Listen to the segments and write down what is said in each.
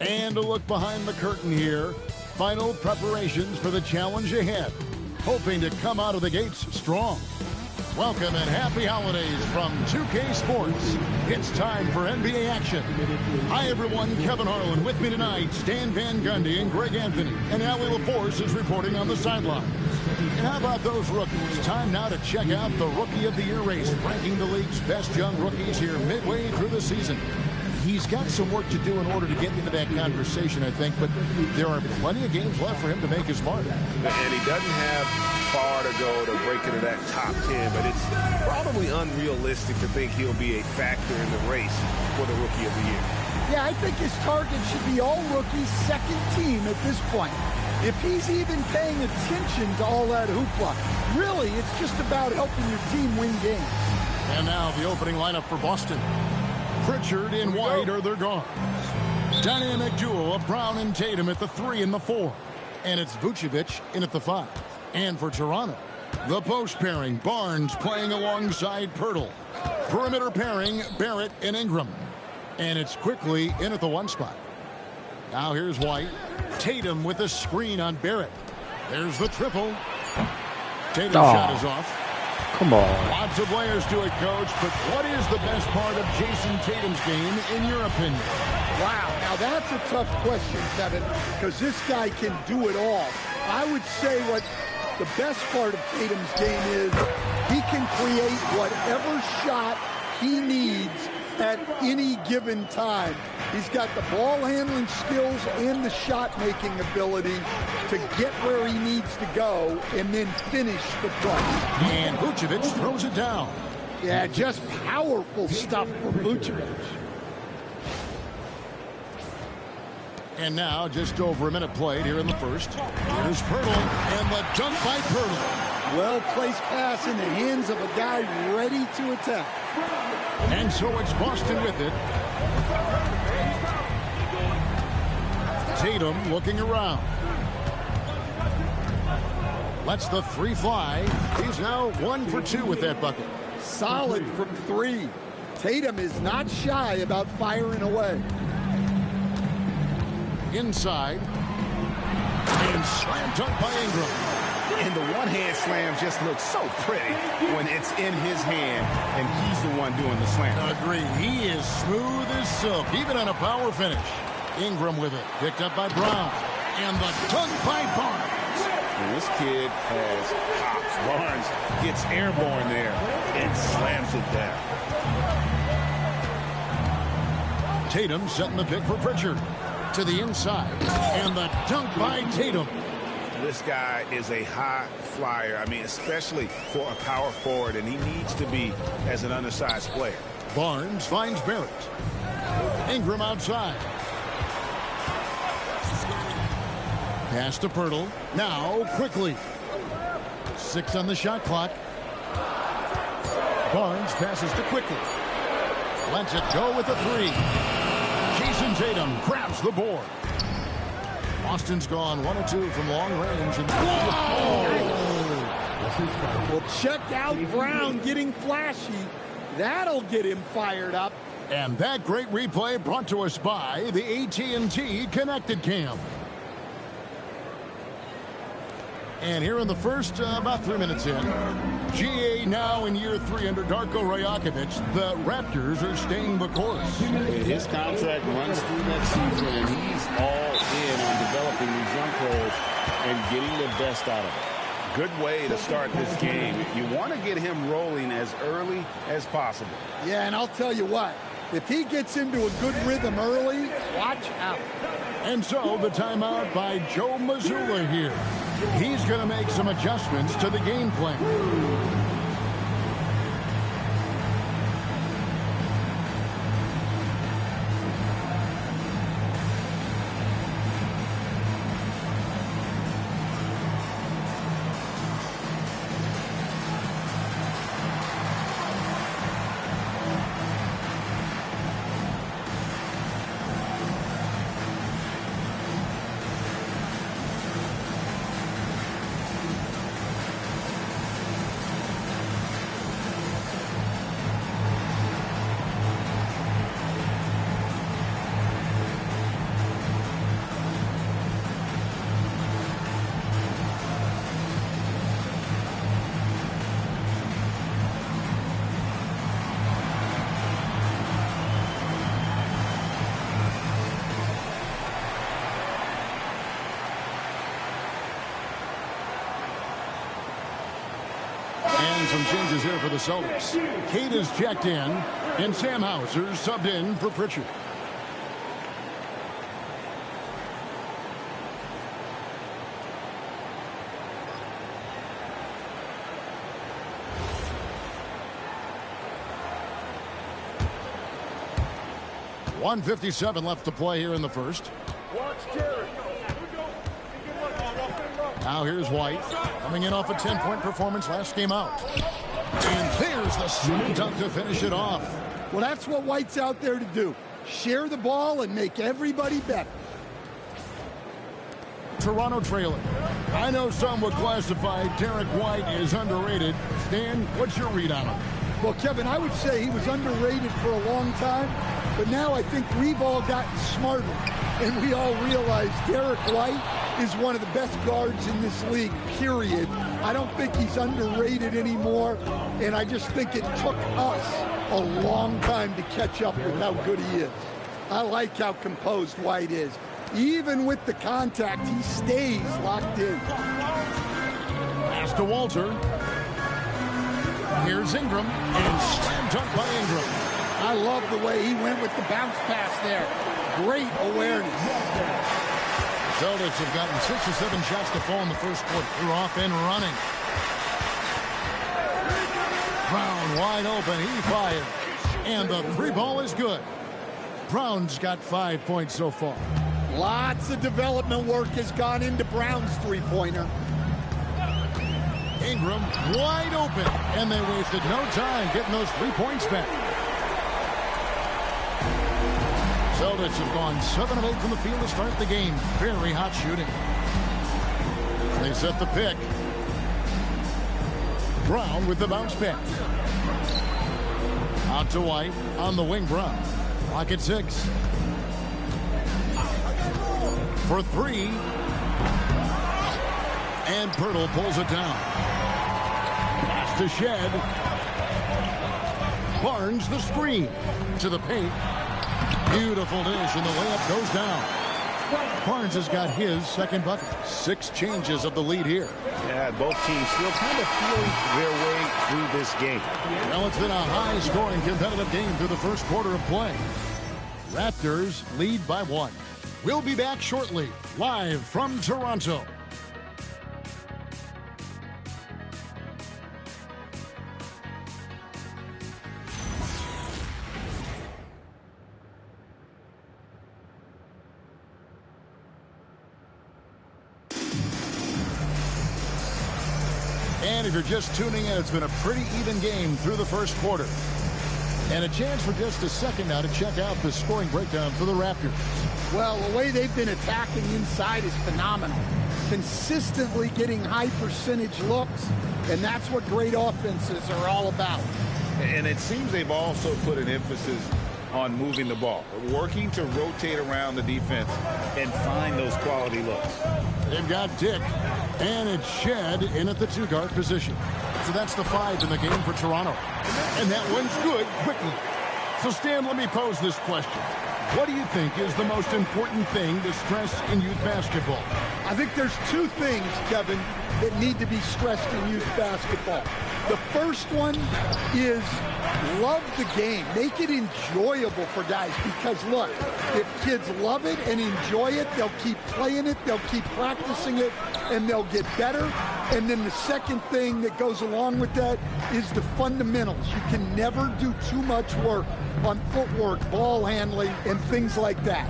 And a look behind the curtain here. Final preparations for the challenge ahead. Hoping to come out of the gates strong. Welcome and happy holidays from 2K Sports. It's time for NBA action. Hi everyone, Kevin Harlan with me tonight, Stan Van Gundy and Greg Anthony. And Allie LaForce is reporting on the sidelines. And how about those rookies? Time now to check out the Rookie of the Year race, ranking the league's best young rookies here midway through the season. He's got some work to do in order to get into that conversation, I think, but there are plenty of games left for him to make his mark. And he doesn't have far to go to break into that top 10, but it's probably unrealistic to think he'll be a factor in the race for the Rookie of the Year. Yeah, I think his target should be all rookies, second team at this point. If he's even paying attention to all that hoopla, really, it's just about helping your team win games. And now the opening lineup for Boston. Pritchard and White are their guards. Dynamic duo of Brown and Tatum at the 3 and the 4. And it's Vucevic in at the 5. And for Toronto, the post pairing, Barnes playing alongside Pirtle. Perimeter pairing, Barrett and Ingram. And it's quickly in at the 1 spot. Now here's White. Tatum with a screen on Barrett. There's the triple. Tatum's shot is off. Come on. Lots of layers to it, Coach, but what is the best part of Jason Tatum's game, in your opinion? Wow, now that's a tough question, Kevin, because this guy can do it all. I would say what the best part of Tatum's game is he can create whatever shot he needs at any given time. He's got the ball handling skills and the shot making ability to get where he needs to go and then finish the play. And Vucevic throws it down. Yeah, just powerful stuff from Vucevic. And now just over a minute played here in the first. Here's Pirtle and the dunk by Pirtle. Well-placed pass in the hands of a guy ready to attack. And so it's Boston with it. Tatum looking around. Lets the 3 fly. He's now 1 for 2 with that bucket. Solid from 3. Tatum is not shy about firing away. Inside. And slam dunk by Ingram. And the one-hand slam just looks so pretty when it's in his hand and he's the one doing the slam. Agreed. He is smooth as silk, even on a power finish. Ingram with it. Picked up by Brown. And the dunk by Barnes. And this kid has hops. Barnes gets airborne there and slams it down. Tatum setting the pick for Pritchard. To the inside. And the dunk by Tatum. This guy is a high flyer. I mean, especially for a power forward, and he needs to be as an undersized player. Barnes finds Barrett. Ingram outside. Pass to Pirtle. Now quickly. 6 on the shot clock. Barnes passes to Quickly. Lets it go with the 3. Jason Tatum grabs the board. Boston's gone 1 of 2 from long range. And well, check out Brown getting flashy. That'll get him fired up. And that great replay brought to us by the AT&T Connected Cam. And here in the first, about 3 minutes in, GA now in year 3 under Darko Rajakovic. The Raptors are staying the course. His contract runs through next season, and he's all in on developing these young players and getting the best out of it. Good way to start this game. You want to get him rolling as early as possible. Yeah, and I'll tell you what, if he gets into a good rhythm early, watch out. And so the timeout by Joe Mazzulla here. He's going to make some adjustments to the game plan. some changes here for the Celtics. Kate is checked in, and Sam Hauser subbed in for Pritchard. .157 left to play here in the first. Now here's White, coming in off a 10-point performance last game out. And there's the slam dunk to finish it off. Well, that's what White's out there to do. Share the ball and make everybody better. Toronto trailing. I know some would classify Derek White as underrated. Stan, what's your read on him? Well, Kevin, I would say he was underrated for a long time, but now I think we've all gotten smarter, and we all realize Derek White is one of the best guards in this league, period. I don't think he's underrated anymore, and I just think it took us a long time to catch up with how good he is. I like how composed White is. Even with the contact, he stays locked in. Pass to Walter. Here's Ingram, and slam dunk by Ingram. I love the way he went with the bounce pass there. Great awareness. Celtics have gotten 6 or 7 shots to fall in the first quarter. They're off and running. Brown wide open. He fires. And the three ball is good. Brown's got 5 points so far. Lots of development work has gone into Brown's three-pointer. Ingram wide open. And they wasted no time getting those 3 points back. Celtics have gone 7 of 8 from the field to start the game. Very hot shooting. They set the pick. Brown with the bounce pass. Out to White on the wing. Brown. Clock at 6. For 3. And Pirtle pulls it down. Pass to Shed. Barnes the screen. To the paint. Beautiful dish, and the layup goes down. Barnes has got his second bucket. 6 changes of the lead here. Yeah, both teams still kind of feeling their way through this game. Well, it's been a high-scoring, competitive game through the first quarter of play. Raptors lead by 1. We'll be back shortly, live from Toronto. And if you're just tuning in, it's been a pretty even game through the first quarter. And a chance for just a second now to check out the scoring breakdown for the Raptors. Well, the way they've been attacking inside is phenomenal. Consistently getting high percentage looks, and that's what great offenses are all about. And it seems they've also put an emphasis on moving the ball, working to rotate around the defense and find those quality looks. They've got Dick, and it's Shed in at the 2-guard position. So that's the 5 in the game for Toronto. And that one's good quickly. So, Stan, let me pose this question. What do you think is the most important thing to stress in youth basketball? I think there's 2 things, Kevin, that need to be stressed in youth basketball. The first one is love the game. Make it enjoyable for guys, because, look, if kids love it and enjoy it, they'll keep playing it, they'll keep practicing it, and they'll get better. And then the second thing that goes along with that is the fundamentals. You can never do too much work on footwork, ball handling, and things like that.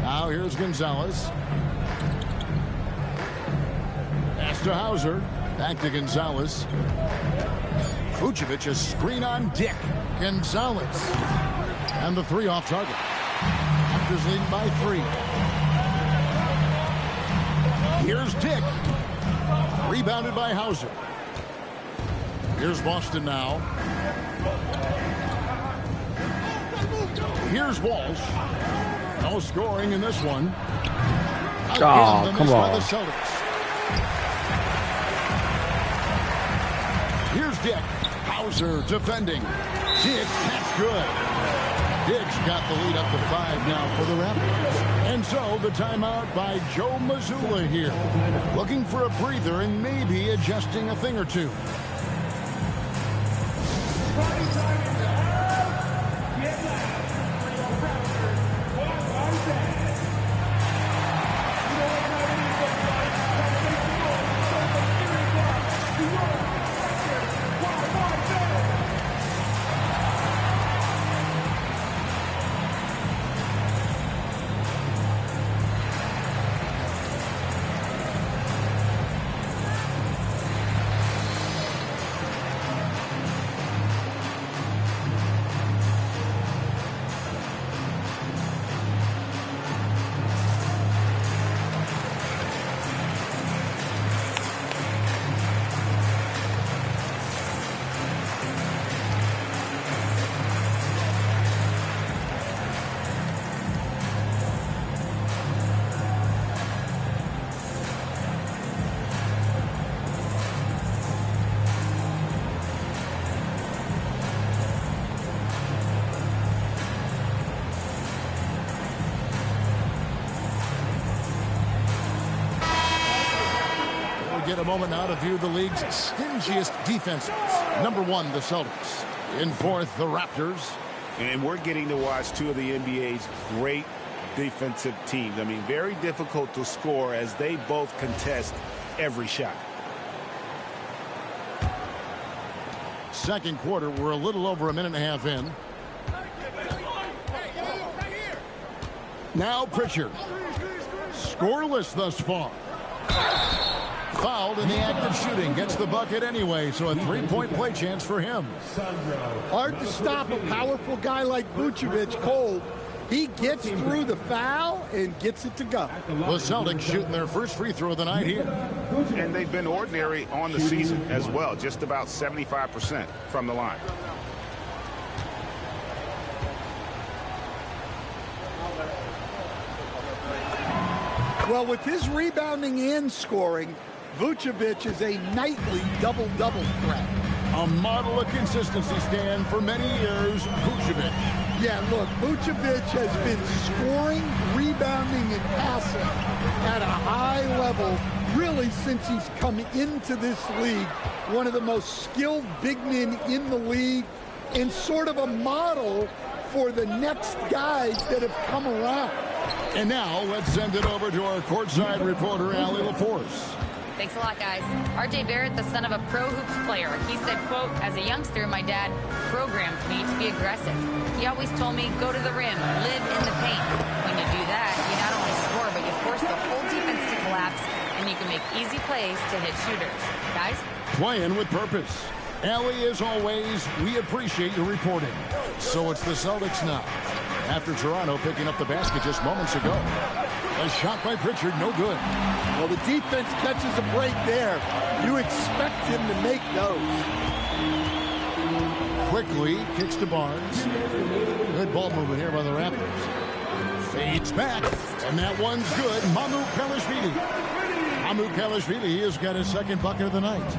Now here's Gonzalez. Pass to Hauser. Back to Gonzalez. Vucevic, a screen on Dick. Gonzalez. And the 3 off target. Raptors leading by 3. Here's Dick. Rebounded by Hauser. Here's Boston now. Here's Walsh. No scoring in this one. Oh, come on. By the Celtics. Here's Dick. Hauser defending. Dick, that's good. Dick's got the lead up to 5 now for the Raptors. And so the timeout by Joe Mazzulla here. Looking for a breather and maybe adjusting a thing or two. Get a moment now to view the league's stingiest defenses. Number 1, the Celtics. In 4th, the Raptors. And we're getting to watch two of the NBA's great defensive teams. I mean, very difficult to score as they both contest every shot. Second quarter, we're a little over a minute and a half in. Now Pritchard. Scoreless thus far. Fouled in the act of shooting. Gets the bucket anyway, so a three-point play chance for him. Hard to stop a powerful guy like Vucevic cold. He gets through the foul and gets it to go. The Celtics shooting their first free throw of the night here. And they've been ordinary on the season as well. Just about 75% from the line. Well, with his rebounding and scoring, Vucevic is a nightly double-double threat. A model of consistency, Stan, for many years, Vucevic. Yeah, look, Vucevic has been scoring, rebounding, and passing at a high level really since he's come into this league. One of the most skilled big men in the league and sort of a model for the next guys that have come around. And now let's send it over to our courtside reporter, Allie LaForce. Thanks a lot, guys. R.J. Barrett, the son of a pro hoops player. He said, quote, as a youngster, my dad programmed me to be aggressive. He always told me, go to the rim, live in the paint. When you do that, you not only score, but you force the whole defense to collapse, and you can make easy plays to hit shooters. Guys? Playing with purpose. Allie, as always, we appreciate your reporting. So it's the Celtics now. After Toronto picking up the basket just moments ago. A shot by Pritchard, no good. Well, the defense catches a break there. You expect him to make those. Quickly kicks to Barnes. Good ball movement here by the Raptors. Fades back, and that one's good. Mamoukelashvili. Mamoukelashvili has got his second bucket of the night.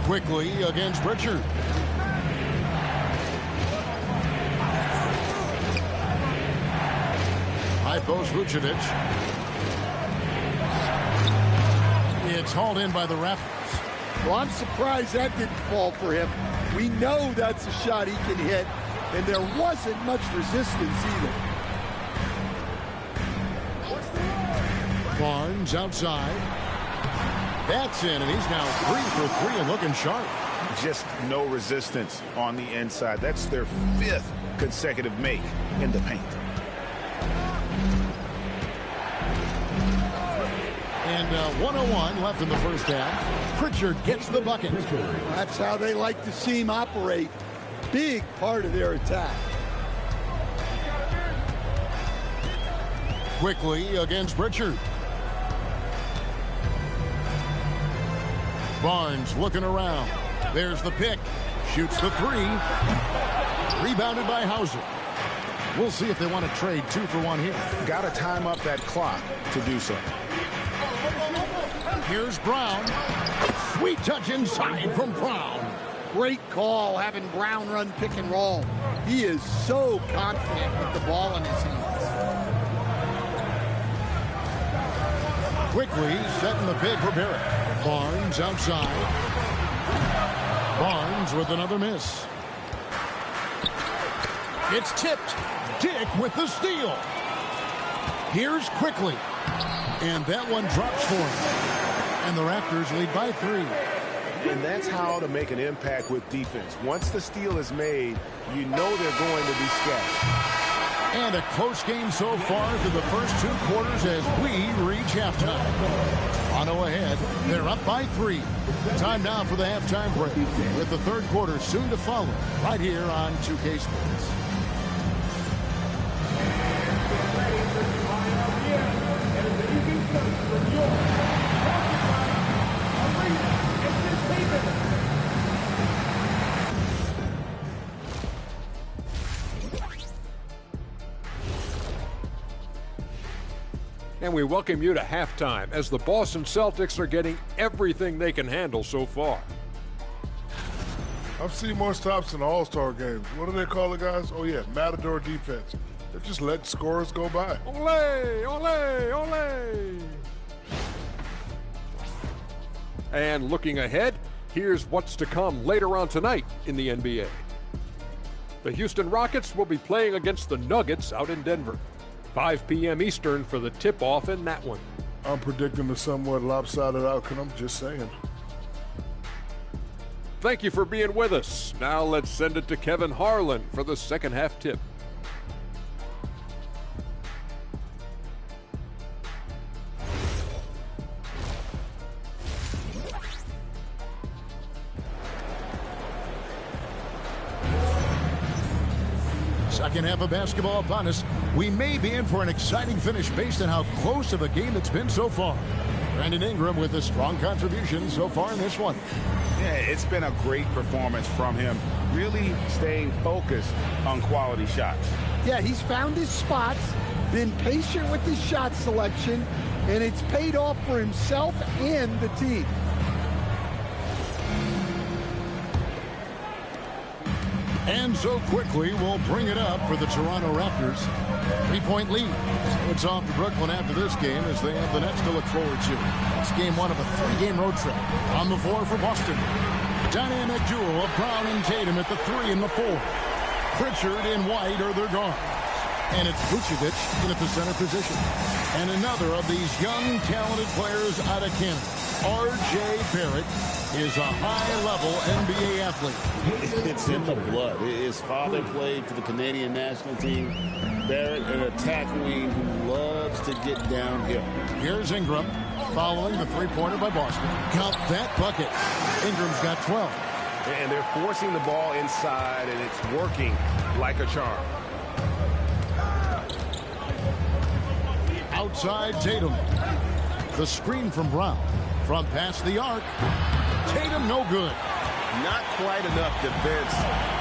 Quickly against Pritchard. High post Vucevic. It's hauled in by the Raptors. Well, I'm surprised that didn't fall for him. We know that's a shot he can hit, and there wasn't much resistance either. Barnes outside. That's in, and he's now 3 for 3 and looking sharp. Just no resistance on the inside. That's their 5th consecutive make in the paint. And 1:01 left in the first half. Pritchard gets the bucket. That's how they like to see him operate. Big part of their attack. Quickly against Pritchard. Barnes looking around. There's the pick. Shoots the 3. Rebounded by Hauser. We'll see if they want to trade 2 for 1 here. Got to time up that clock to do so. Here's Brown. Sweet touch inside from Brown. Great call having Brown run pick and roll. He is so confident with the ball in his hands. Quickly setting the pick for Barrett. Barnes outside. Barnes with another miss. It's tipped. Dick with the steal. Here's Quickly. And that one drops for him. And the Raptors lead by 3. And that's how to make an impact with defense. Once the steal is made, you know they're going to be scattered. And a close game so far through the first 2 quarters as we reach halftime. Toronto ahead. They're up by 3. Time now for the halftime break, with the third quarter soon to follow right here on 2K Sports. And we welcome you to halftime as the Boston Celtics are getting everything they can handle so far. I've seen more stops in All-Star games. What do they call the guys? Oh, yeah, Matador defense. They just let scores go by. Ole, ole, ole. And looking ahead, here's what's to come later on tonight in the NBA. The Houston Rockets will be playing against the Nuggets out in Denver. 5 p.m. Eastern for the tip-off in that one. I'm predicting a somewhat lopsided outcome, just saying. Thank you for being with us. Now let's send it to Kevin Harlan for the second half tip. Second half of basketball upon us. We may be in for an exciting finish based on how close of a game it's been so far. Brandon Ingram with a strong contribution so far in this one. Yeah, it's been a great performance from him. Really staying focused on quality shots. Yeah, he's found his spots, been patient with his shot selection, and it's paid off for himself and the team. And so Quickly will bring it up for the Toronto Raptors. 3-point lead. So it's off to Brooklyn after this game as they have the Nets to look forward to. It's game 1 of a 3-game road trip. On the floor for Boston. Dynamic duo of Brown and Tatum at the 3 and the 4. Pritchard and White are their guards. And it's Vucevic in at the center position. And another of these young, talented players out of Canada, R.J. Barrett, is a high-level NBA athlete. It's in the blood. His father played for the Canadian national team. Barrett, an attack wing who loves to get downhill. Here's Ingram following the three-pointer by Boston. Count that bucket. Ingram's got 12. And they're forcing the ball inside, and it's working like a charm. Outside Tatum. The screen from Brown. From past the arc. Tatum no good. Not quite enough defense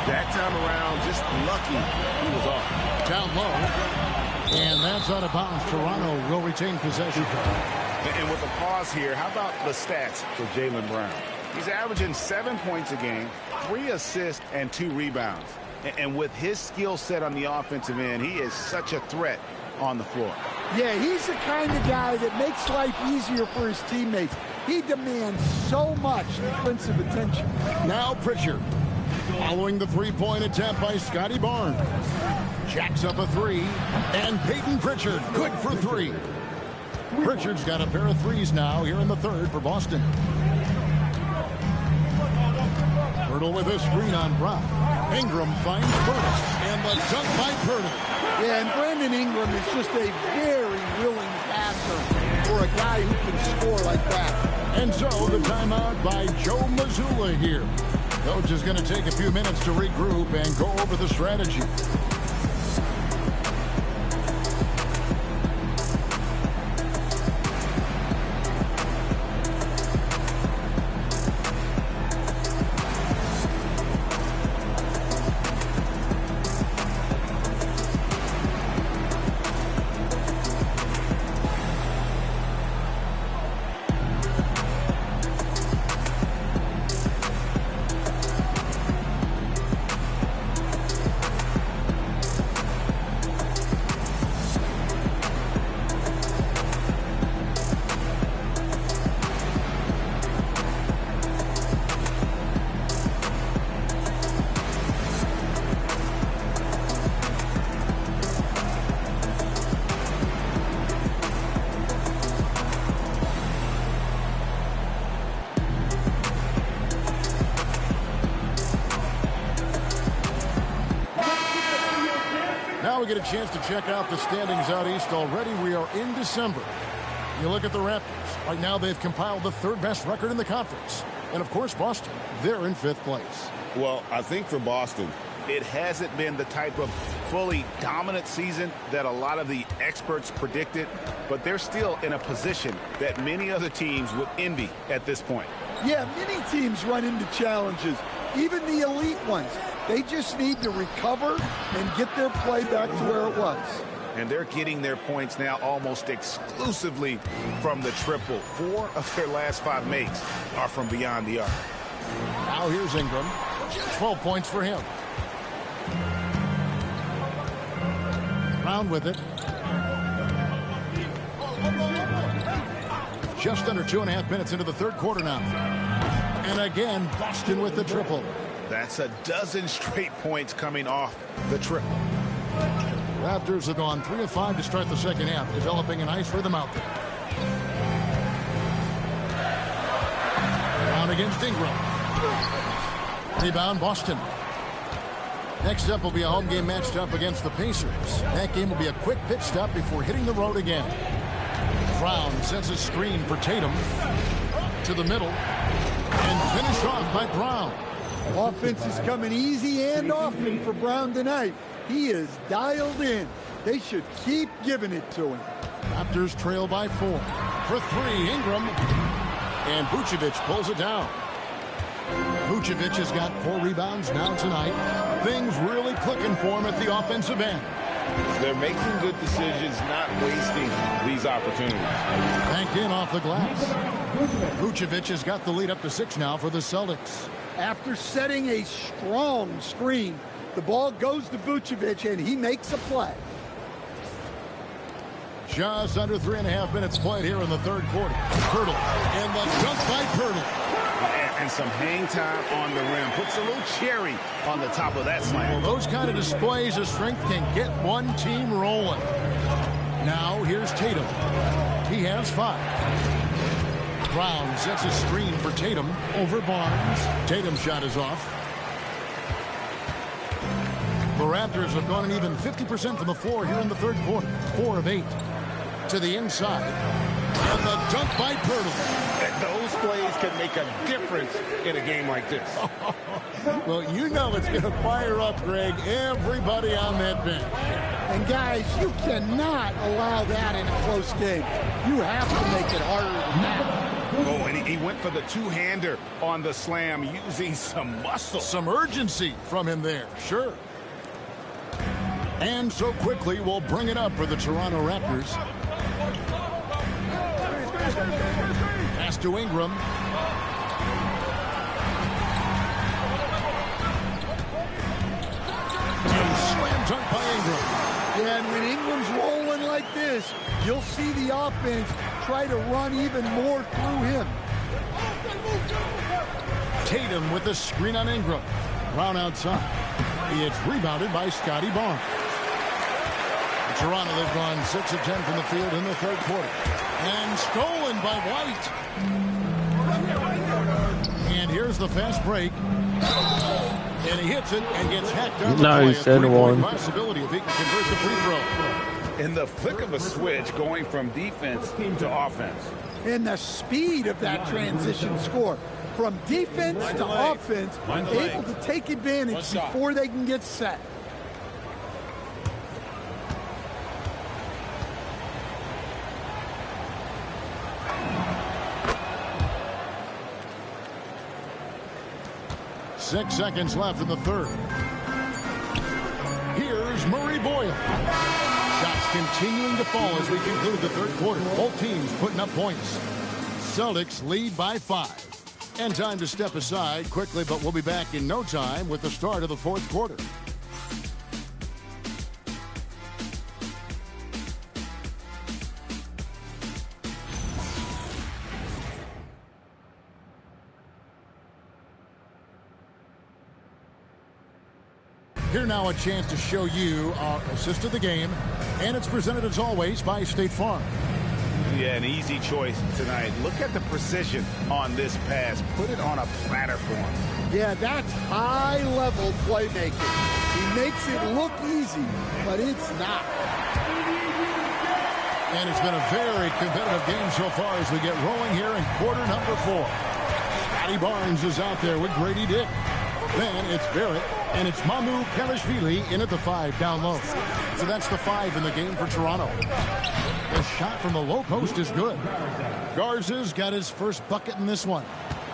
that time around. Just lucky he was off. Down low. And that's out of bounds. Toronto will retain possession. And with a pause here, how about the stats for Jaylen Brown? He's averaging 7 points a game, 3 assists, and 2 rebounds. And with his skill set on the offensive end, he is such a threat on the floor. Yeah, he's the kind of guy that makes life easier for his teammates. He demands so much defensive attention. Now Pritchard. Following the three-point attempt by Scotty Barnes. Jacks up a 3. And Peyton Pritchard, good for 3. Pritchard's got a pair of 3s now here in the third for Boston. Pirtle with a screen on Brown. Ingram finds Pirtle. And the dunk by Pirtle. Yeah, and Brandon Ingram is just a very willing passer for a guy who can score like that. And so the timeout by Joe Mazzulla here. Coach is going to take a few minutes to regroup and go over the strategy. we get a chance to check out the standings out east already. We are in December. You look at the Raptors. Right now they've compiled the third best record in the conference. And, of course, Boston, they're in 5th place. Well, I think for Boston, it hasn't been the type of fully dominant season that a lot of the experts predicted, but they're still in a position that many other teams would envy at this point. Yeah, many teams run into challenges, even the elite ones. They just need to recover and get their play back to where it was. And they're getting their points now almost exclusively from the triple. 4 of their last 5 makes are from beyond the arc. Now here's Ingram. 12 points for him. Brown with it. Just under 2.5 minutes into the third quarter now. And again, Boston with the triple. That's a dozen straight points coming off the triple. Raptors have gone 3 of 5 to start the second half, developing a nice rhythm out there. Brown against Ingram. Rebound, Boston. Next up will be a home game matched up against the Pacers. That game will be a quick pit stop before hitting the road again. Brown sets a screen for Tatum to the middle and finished off by Brown. Offense is coming easy and often for Brown tonight. He is dialed in. They should keep giving it to him. Raptors trail by 4. For 3, Ingram. And Vucevic pulls it down. Vucevic has got 4 rebounds now tonight. Things really clicking for him at the offensive end. They're making good decisions, not wasting these opportunities. Banked in off the glass. Vucevic has got the lead up to 6 now for the Celtics. After setting a strong screen, the ball goes to Vucevic, and he makes a play. Just under 3.5 minutes played here in the third quarter. Pirtle, and the dunk by Pirtle. And some hang time on the rim. Puts a little cherry on the top of that slam. Well, those kind of displays of strength can get one team rolling. Now here's Tatum. He has 5. Brown sets a screen for Tatum over Barnes. Tatum's shot is off. The Raptors have gone an even 50% from the floor here in the third quarter. 4 of 8. To the inside. And the dunk by Pirtle. Those plays can make a difference in a game like this. Well, you know it's going to fire up, Greg, everybody on that bench. And, guys, you cannot allow that in a close game. You have to make it harder than that. Oh, and he went for the two-hander on the slam using some muscle. Some urgency from him there, sure. And so quickly we'll bring it up for the Toronto Raptors. Pass to Ingram. And slam dunk by Ingram. Yeah, and when Ingram's rolling like this, you'll see the offense try to run even more through him. Tatum with the screen on Ingram. Brown outside. It's rebounded by Scotty Barnes. Toronto, they've gone 6 of 10 from the field in the third quarter. And stolen by White. And here's the fast break. And he hits it and gets hacked down the play. Nice, and one. Possibility if he can convert the free throw. In the flick of a switch, going from defense to offense. And the speed of that transition score. From defense to offense, able to take advantage before they can get set. Six seconds left in the third. Here's Murray Boyle. Shots continuing to fall as we conclude the third quarter. Both teams putting up points. Celtics lead by 5. And time to step aside quickly, but we'll be back in no time with the start of the fourth quarter. Here now a chance to show you our assist of the game, and it's presented as always by State Farm. Yeah, an easy choice tonight. Look at the precision on this pass. Put it on a platter for him. Yeah, that's high-level playmaking. He makes it look easy, but it's not. And it's been a very competitive game so far as we get rolling here in quarter number 4. Scotty Barnes is out there with Grady Dick. Then it's Barrett, and it's Mamu Kelishvili in at the 5 down low. So that's the 5 in the game for Toronto. The shot from the low post is good. Garza's got his first bucket in this one.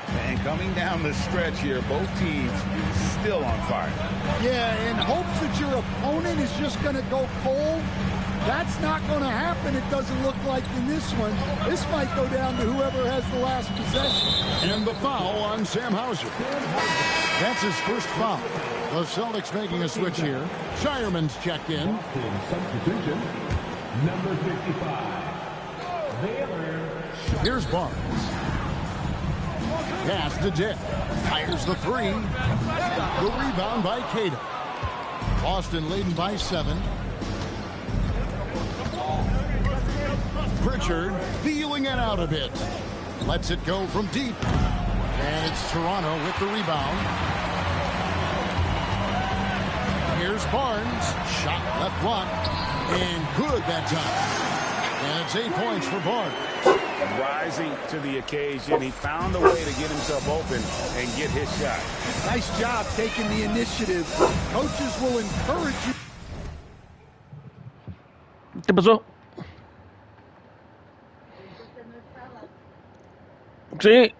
And coming down the stretch here, both teams still on fire. Yeah, in hopes that your opponent is just going to go cold. That's not going to happen, it doesn't look like in this one. This might go down to whoever has the last possession. And the foul on Sam Hauser. That's his first foul. The Celtics making a switch here. Shireman's checked in. Substitution, number 55. Here's Barnes. Pass to Dick. Fires the 3. The rebound by Cato. Boston leading by 7. Pritchard feeling it out a bit. Lets it go from deep. And it's Toronto with the rebound. Here's Barnes. Shot left block. And good that time. And it's 8 points for Barnes. Rising to the occasion. He found a way to get himself open and get his shot. Nice job taking the initiative. Coaches will encourage you. ¿Qué pasó? Sí.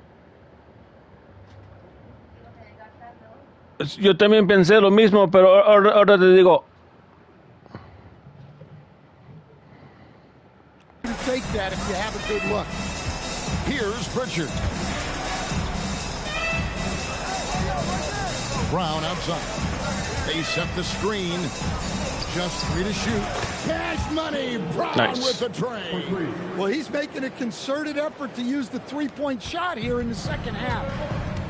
Yo también pensé lo mismo, pero ahora te digo. Take that if you have a good look. Here's Pritchard. Brown outside. They set the screen. Just 3 to shoot. Cash money. Brown Nice. with the tray. Well, he's making a concerted effort to use the three-point shot here in the second half.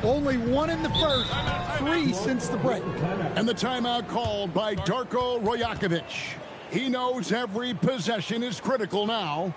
Only 1 in the first, 3 since the break. And the timeout called by Darko Rojakovic. He knows every possession is critical now.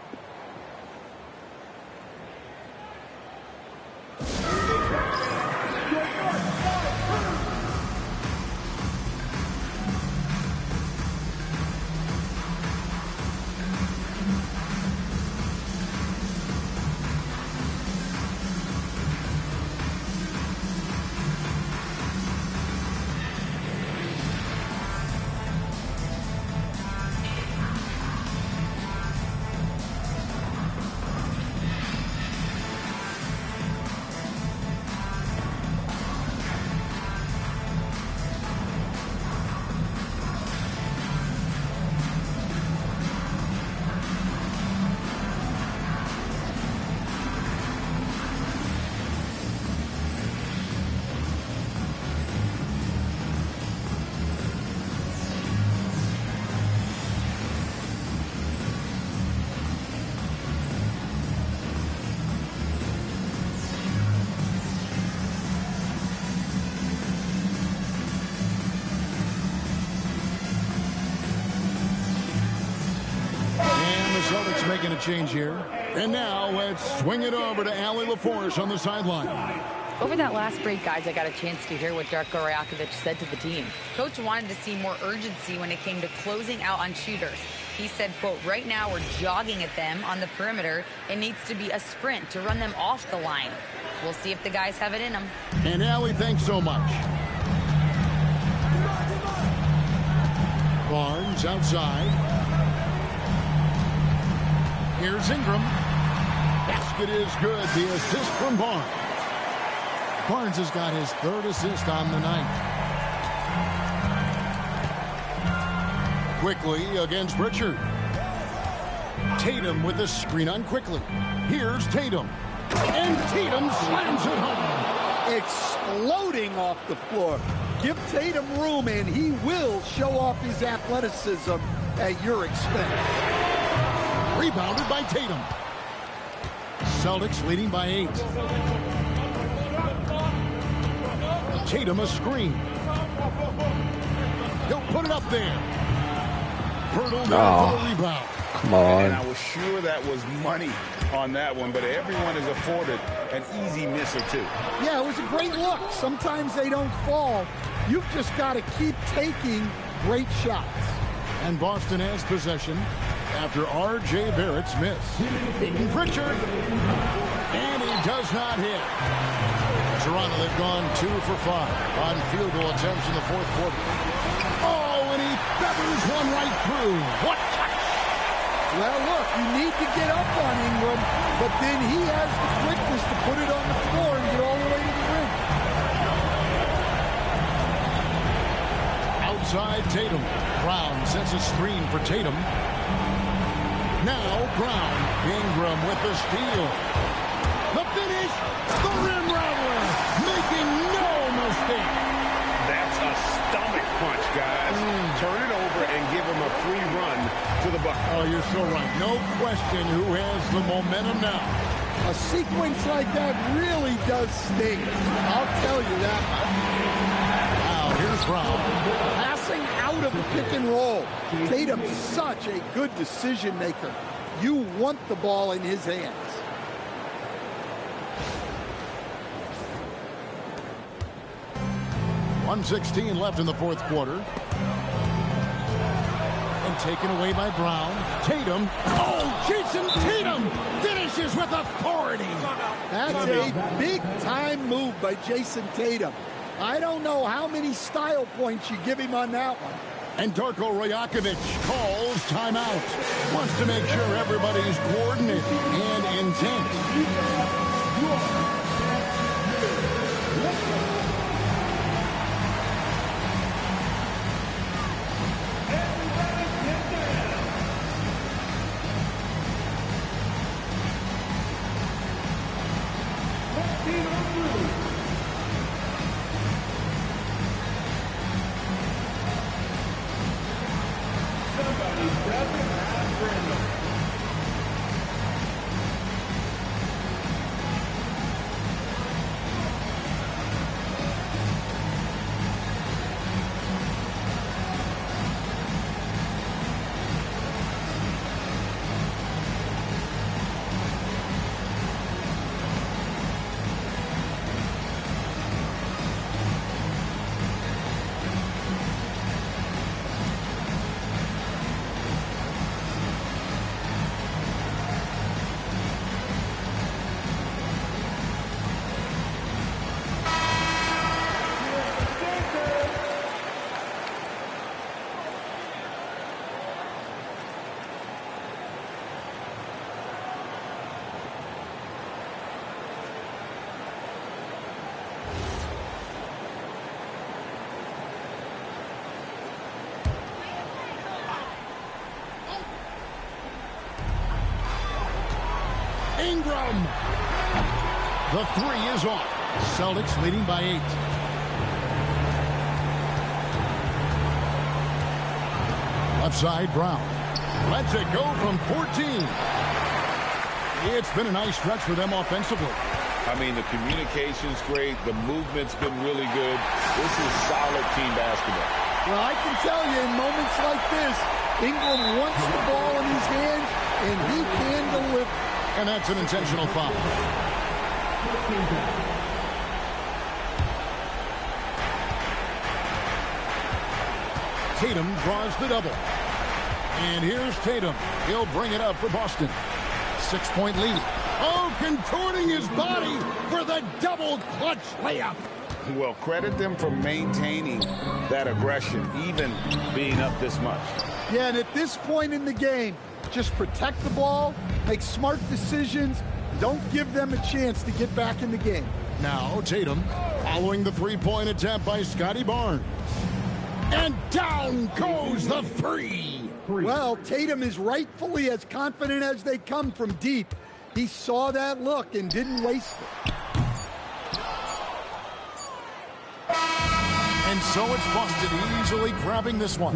Celtics making a change here. And now let's swing it over to Allie LaForce on the sideline. Over that last break, guys, I got a chance to hear what Darko Rajakovic said to the team. Coach wanted to see more urgency when it came to closing out on shooters. He said, quote, right now we're jogging at them on the perimeter. It needs to be a sprint to run them off the line. We'll see if the guys have it in them. And Allie, thanks so much. Barnes outside. Here's Ingram. Basket is good. The assist from Barnes. Barnes has got his 3rd assist on the night. Quickly against Pritchard. Tatum with the screen on Quickly. Here's Tatum. And Tatum slams it home. Exploding off the floor. Give Tatum room and he will show off his athleticism at your expense. Rebounded by Tatum. Celtics leading by 8. Tatum a screen. He'll put it up there. Pirtle there for the rebound. Come And I on. was sure that was money on that one, but everyone is afforded an easy miss or two. Yeah, it was a great look. Sometimes they don't fall. You've just got to keep taking great shots. And Boston has possession after R.J. Barrett's miss. Peyton Pritchard. And he does not hit. Toronto, they've gone 2 for 5 on field goal attempts in the fourth quarter. Oh, and he feathers one right through. What touch! Well, look, you need to get up on Ingram, but then he has the quickness to put it on the floor and get all the way to the rim. Outside Tatum. Brown sets a screen for Tatum. Now Brown. Ingram with the steal. The finish. The rim rattler. Making no mistake. That's a stomach punch, guys. Turn it over and give him a free run to the bucket. Oh, you're so right. No question who has the momentum now. A sequence like that really does sting. I'll tell you that much. Now here's Brown. Passing out of the pick and roll. Tatum's such a good decision maker. You want the ball in his hands. .116 left in the fourth quarter. And taken away by Brown. Tatum. Oh, Jason Tatum finishes with authority. That's a big-time move by Jason Tatum. I don't know how many style points you give him on that one. And Darko Rajakovic calls timeout. Wants to make sure everybody's coordinated and intent. Ingram. The three is off. Celtics leading by 8. Left side, Brown. Lets it go from 14. It's been a nice stretch for them offensively. I mean, the communication's great. The movement's been really good. This is solid team basketball. Well, I can tell you in moments like this, Ingram wants the ball in his hands, and he can deliver. And that's an intentional foul. Tatum draws the double. And here's Tatum. He'll bring it up for Boston. 6-point lead. Oh, contorting his body for the double clutch layup. Well, credit them for maintaining that aggression, even being up this much. Yeah, and at this point in the game, just protect the ball, make smart decisions, don't give them a chance to get back in the game. Now Tatum following the three-point attempt by Scotty Barnes. And down goes the three. Well, Tatum is rightfully as confident as they come from deep. He saw that look and didn't waste it. And So it's Boston easily grabbing this one.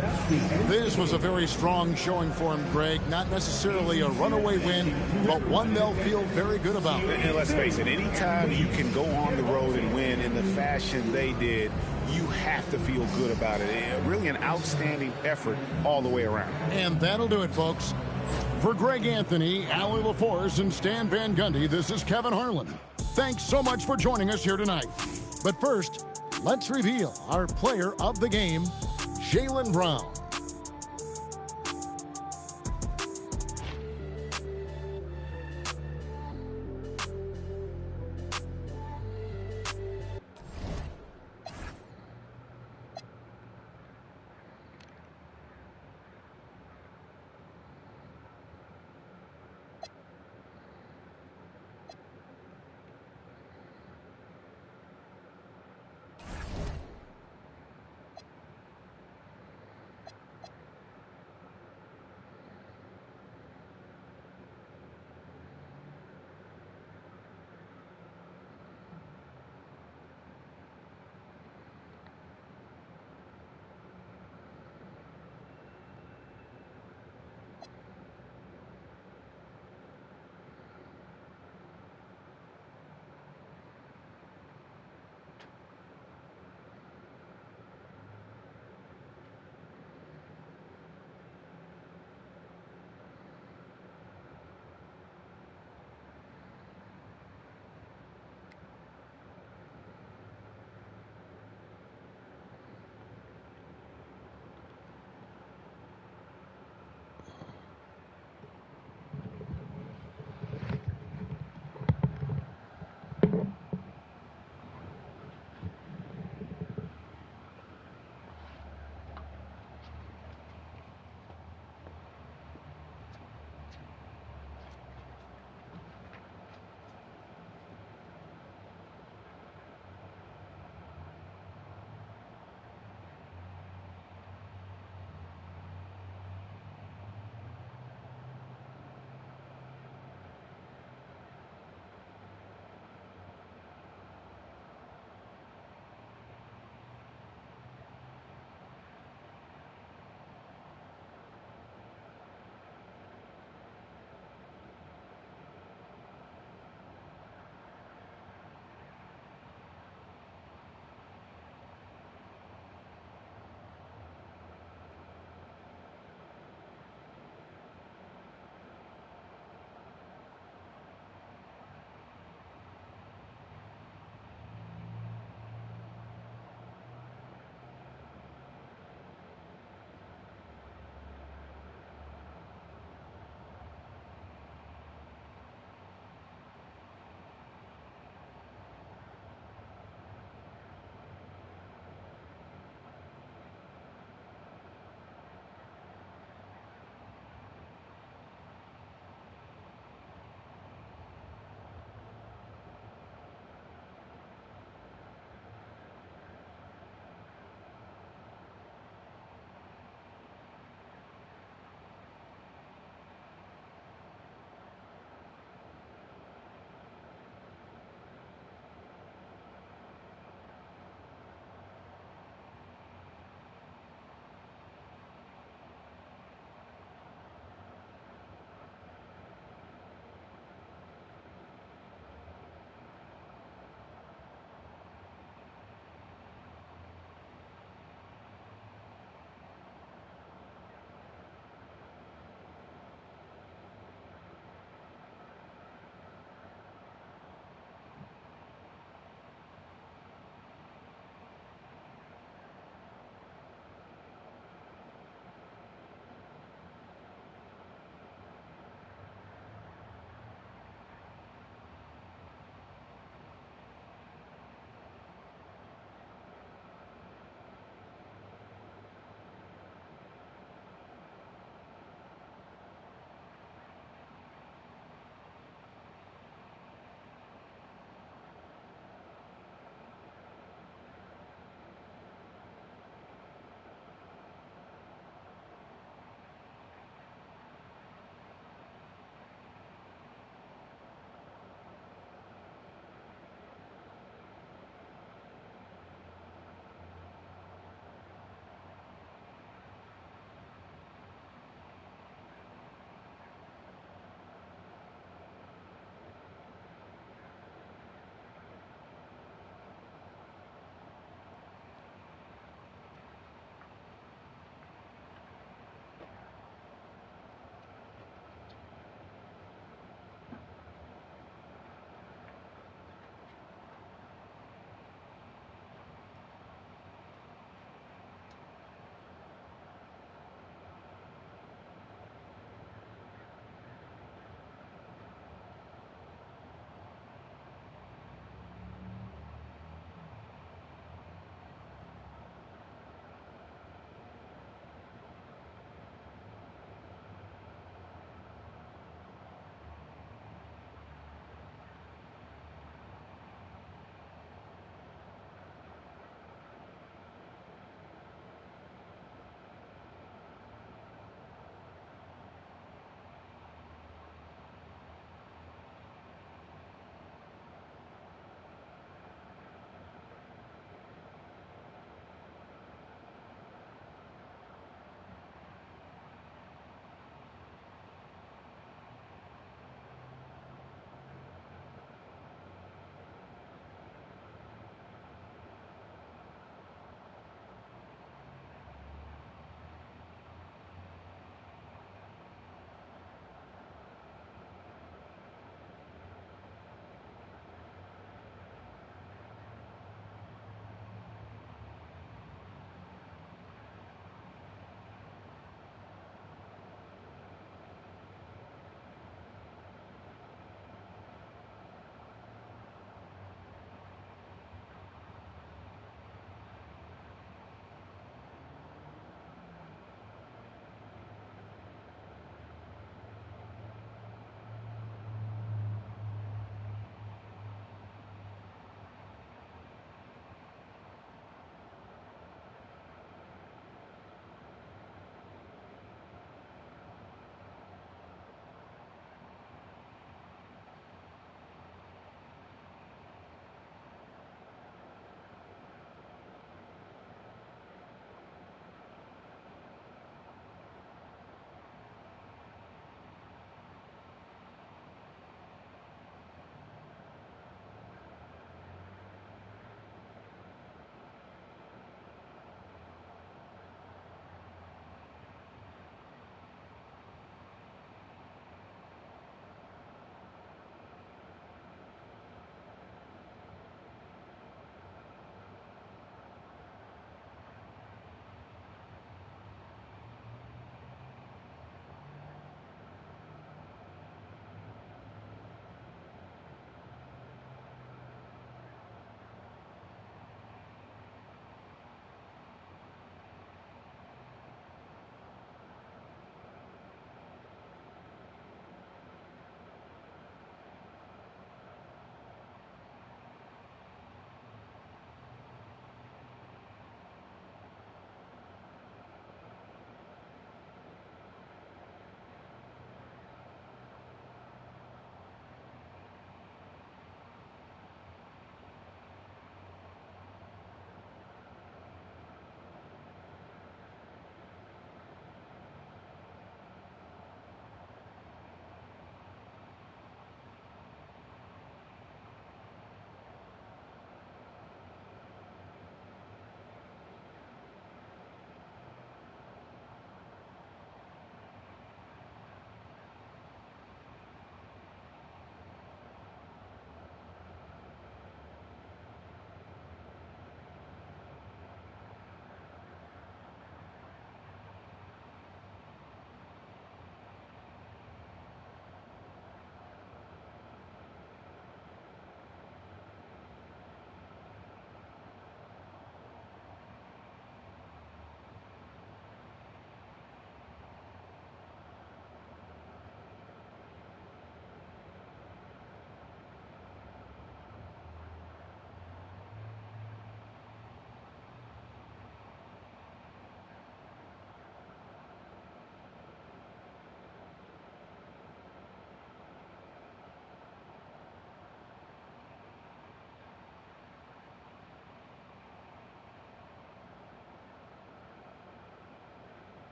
This was a very strong showing for him, Greg. Not necessarily a runaway win, but one they'll feel very good about. And let's face it, anytime you can go on the road and win in the fashion they did, you have to feel good about it. Really an outstanding effort all the way around. And that'll do it, folks. For Greg Anthony, Allie LaForce, and Stan Van Gundy, this is Kevin Harlan. Thanks so much for joining us here tonight. But first, let's reveal our player of the game, Jaylen Brown.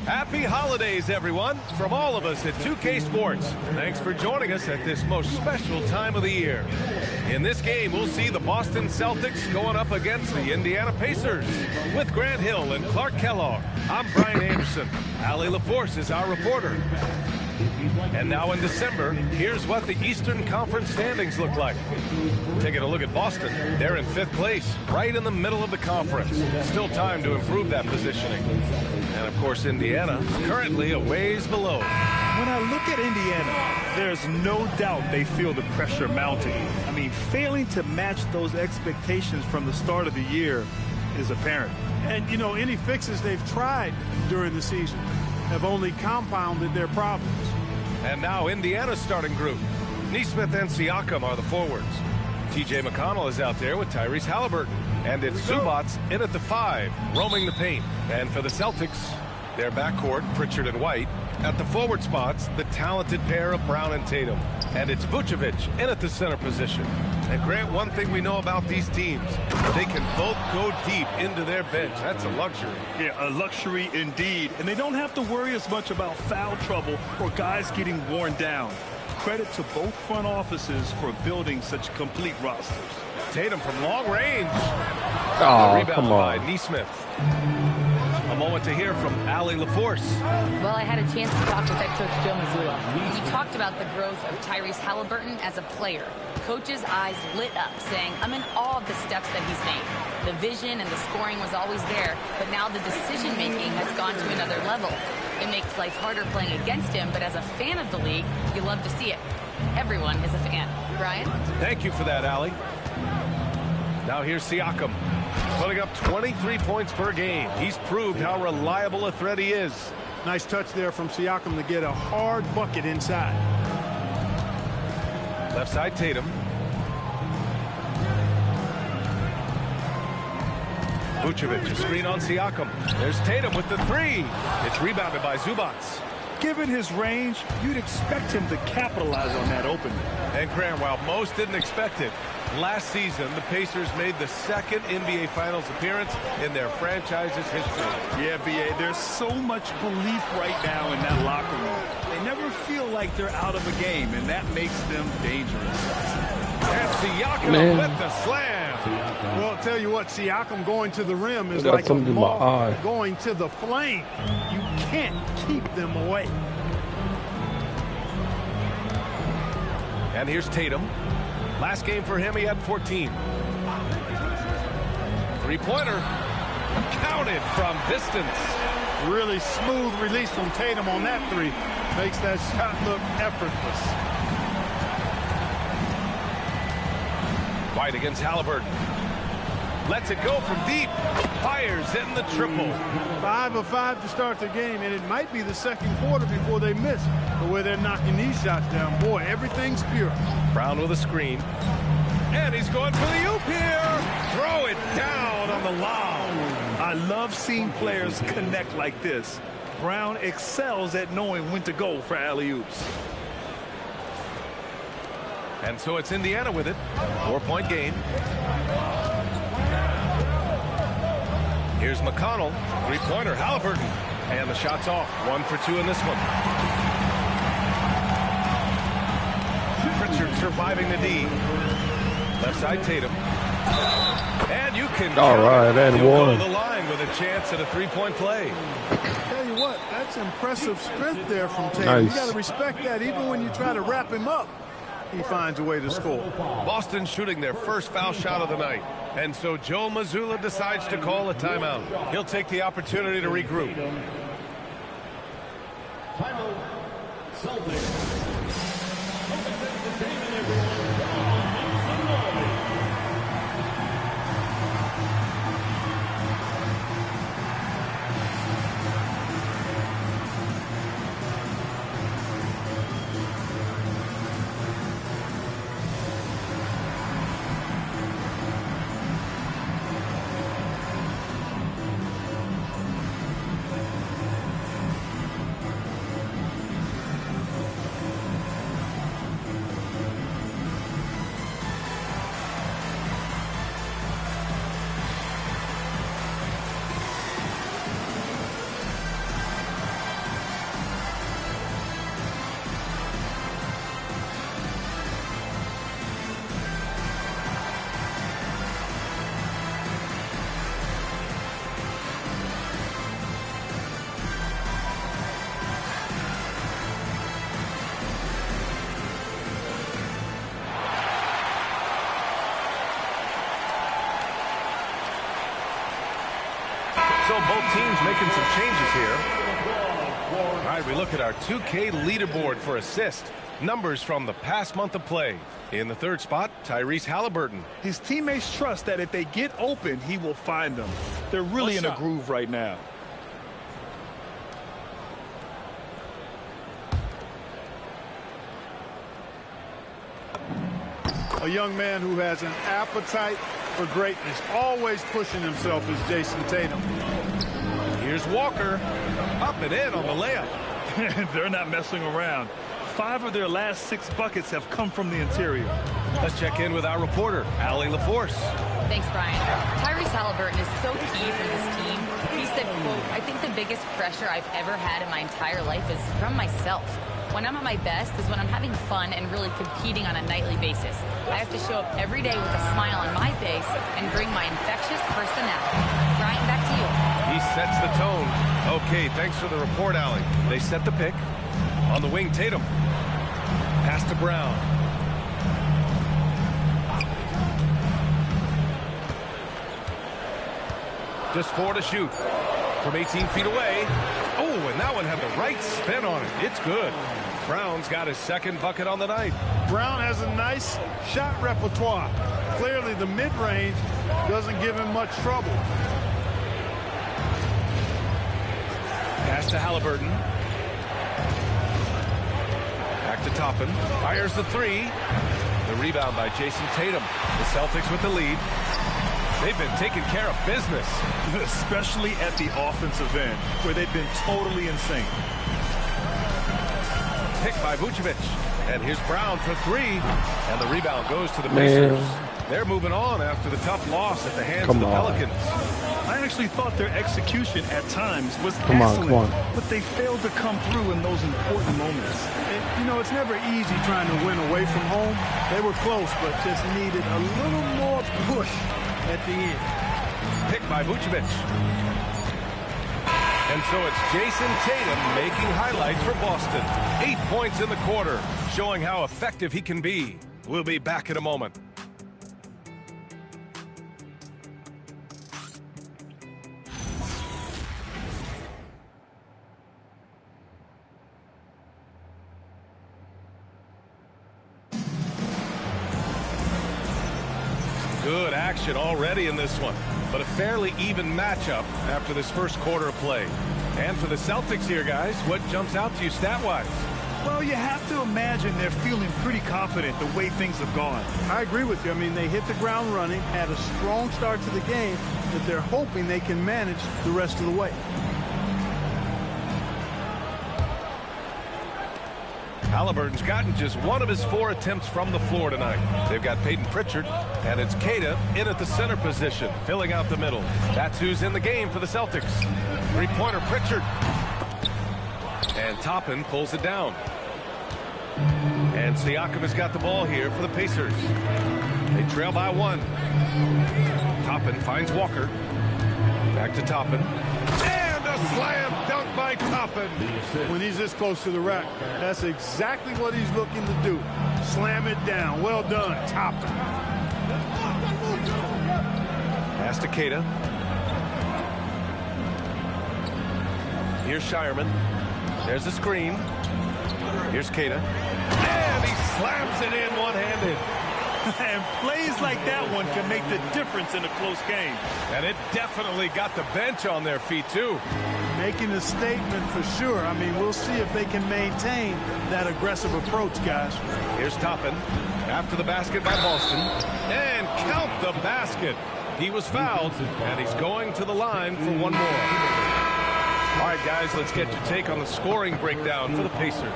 Happy holidays, everyone, from all of us at 2K Sports. Thanks for joining us at this most special time of the year. In this game, we'll see the Boston Celtics going up against the Indiana Pacers. With Grant Hill and Clark Kellogg, I'm Brian Anderson. Allie LaForce is our reporter. And now in December, here's what the Eastern Conference standings look like. Taking a look at Boston, they're in 5th place, right in the middle of the conference. Still time to improve that positioning. And of course, Indiana, currently a ways below. When I look at Indiana, there's no doubt they feel the pressure mounting. I mean, failing to match those expectations from the start of the year is apparent. And, you know, any fixes they've tried during the season have only compounded their problems. And now Indiana's starting group. Nesmith and Siakam are the forwards. T.J. McConnell is out there with Tyrese Halliburton. And it's Zubats in at the 5, roaming the paint. And for the Celtics, their backcourt, Pritchard and White. At the forward spots, the talented pair of Brown and Tatum. And it's Vucevic in at the center position. And Grant, one thing we know about these teams, they can both go deep into their bench. That's a luxury. Yeah, a luxury indeed. And they don't have to worry as much about foul trouble or guys getting worn down. Credit to both front offices for building such complete rosters. Tatum from long range. Oh, Rebound come by on. Nesmith. A moment to hear from Allie LaForce. Well, I had a chance to talk with head coach Joe Mazzulla. We talked about the growth of Tyrese Halliburton as a player. Coach's eyes lit up, saying, I'm in awe of the steps that he's made. The vision and the scoring was always there, but now the decision-making has gone to another level. It makes life harder playing against him, but as a fan of the league, you love to see it. Everyone is a fan. Brian? Thank you for that, Allie. Now here's Siakam, putting up 23 points per game. He's proved how reliable a threat he is. Nice touch there from Siakam to get a hard bucket inside. Left side, Tatum. Vucevic, a screen on Siakam. There's Tatum with the 3. It's rebounded by Zubats. Given his range, you'd expect him to capitalize on that opening. And Grant, while most didn't expect it, last season the Pacers made the 2nd NBA Finals appearance in their franchise's history. Yeah, B.A., there's so much belief right now in that locker room. They never feel like they're out of a game, and that makes them dangerous. And Siakam with the slam. Well, I'll tell you what, Siakam going to the rim is got like a something in my moth eye. going to the flame. You can't keep them away. And here's Tatum. Last game for him, he had 14. Three-pointer. Counted from distance. Really smooth release from Tatum on that 3. Makes that shot look effortless. White against Halliburton. Lets it go from deep. Fires in the triple. 5 of 5 to start the game, and it might be the 2nd quarter before they miss. The way they're knocking these shots down, boy, everything's pure. Brown with a screen. And he's going for the oop here. Throw it down on the lob. I love seeing players connect like this. Brown excels at knowing when to go for alley-oops. And so it's Indiana with it. 4-point game. Here's McConnell. 3-pointer, Halliburton. And the shot's off. 1 for 2 in this one. Pritchard surviving the D. Left side, Tatum. And you can All right, and He'll go one. to the line with a chance at a 3-point play. Tell you what, that's impressive strength there from Tatum. Nice. You got to respect that. Even when you try to wrap him up, he finds a way to score. Boston shooting their first foul shot of the night. And so Joe Mazzulla decides to call a timeout. He'll take the opportunity to regroup. Timeout. Celtics. show both teams making some changes here. All right, we look at our 2K leaderboard for assist. Numbers from the past month of play. In the third spot, Tyrese Halliburton. His teammates trust that if they get open, he will find them. They're really in a groove right now. A young man who has an appetite for greatness, always pushing himself, is Jason Tatum. Here's Walker, up and in on the layup. They're not messing around. 5 of their last 6 buckets have come from the interior. Let's check in with our reporter, Allie LaForce. Thanks, Brian. Tyrese Halliburton is so key for this team. He said, quote, "I think the biggest pressure I've ever had in my entire life is from myself. When I'm at my best is when I'm having fun and really competing on a nightly basis. I have to show up every day with a smile on my face and bring my infectious personality." Brian, back to you. He sets the tone. Okay, thanks for the report, Allie. They set the pick. On the wing, Tatum. Pass to Brown. Just 4 to shoot. From 18 feet away. Oh, and that one had the right spin on it. It's good. Brown's got his second bucket on the night. Brown has a nice shot repertoire. Clearly, the mid-range doesn't give him much trouble. Pass to Halliburton. Back to Toppin. Fires the 3. The rebound by Jason Tatum. The Celtics with the lead. They've been taking care of business. Especially at the offensive end, where they've been totally in sync. Pick by Vucevic. And here's Brown for 3. And the rebound goes to the Pacers. They're moving on after the tough loss at the hands of the Pelicans. I actually thought their execution at times was excellent, but they failed to come through in those important moments. And, you know, it's never easy trying to win away from home. They were close, but just needed a little more push at the end. Pick by Vucevic. And so it's Jason Tatum making highlights for Boston. 8 points in the quarter, showing how effective he can be. We'll be back in a moment. Good action already in this one, but a fairly even matchup after this first quarter of play. And for the Celtics here, guys, what jumps out to you stat-wise? Well, you have to imagine they're feeling pretty confident the way things have gone. I agree with you. I mean, they hit the ground running, had a strong start to the game, but they're hoping they can manage the rest of the way. Halliburton's gotten just 1 of his 4 attempts from the floor tonight. They've got Peyton Pritchard, and it's Queta in at the center position, filling out the middle. That's who's in the game for the Celtics. 3-pointer Pritchard. And Toppin pulls it down. And Siakam has got the ball here for the Pacers. They trail by 1. Toppin finds Walker. Back to Toppin. And a slam dunk by Toppin. When he's this close to the rack, that's exactly what he's looking to do. Slam it down. Well done, Toppin. Pass to Queta. Here's Shireman. There's a screen. Here's Queta. And he slams it in one-handed. And plays like that one can make the difference in a close game. And it definitely got the bench on their feet, too. Making a statement for sure. I mean, we'll see if they can maintain that aggressive approach, guys. Here's Toppin after the basket by Boston. And count the basket. He was fouled, and he's going to the line for 1 more. All right, guys, let's get your take on the scoring breakdown for the Pacers.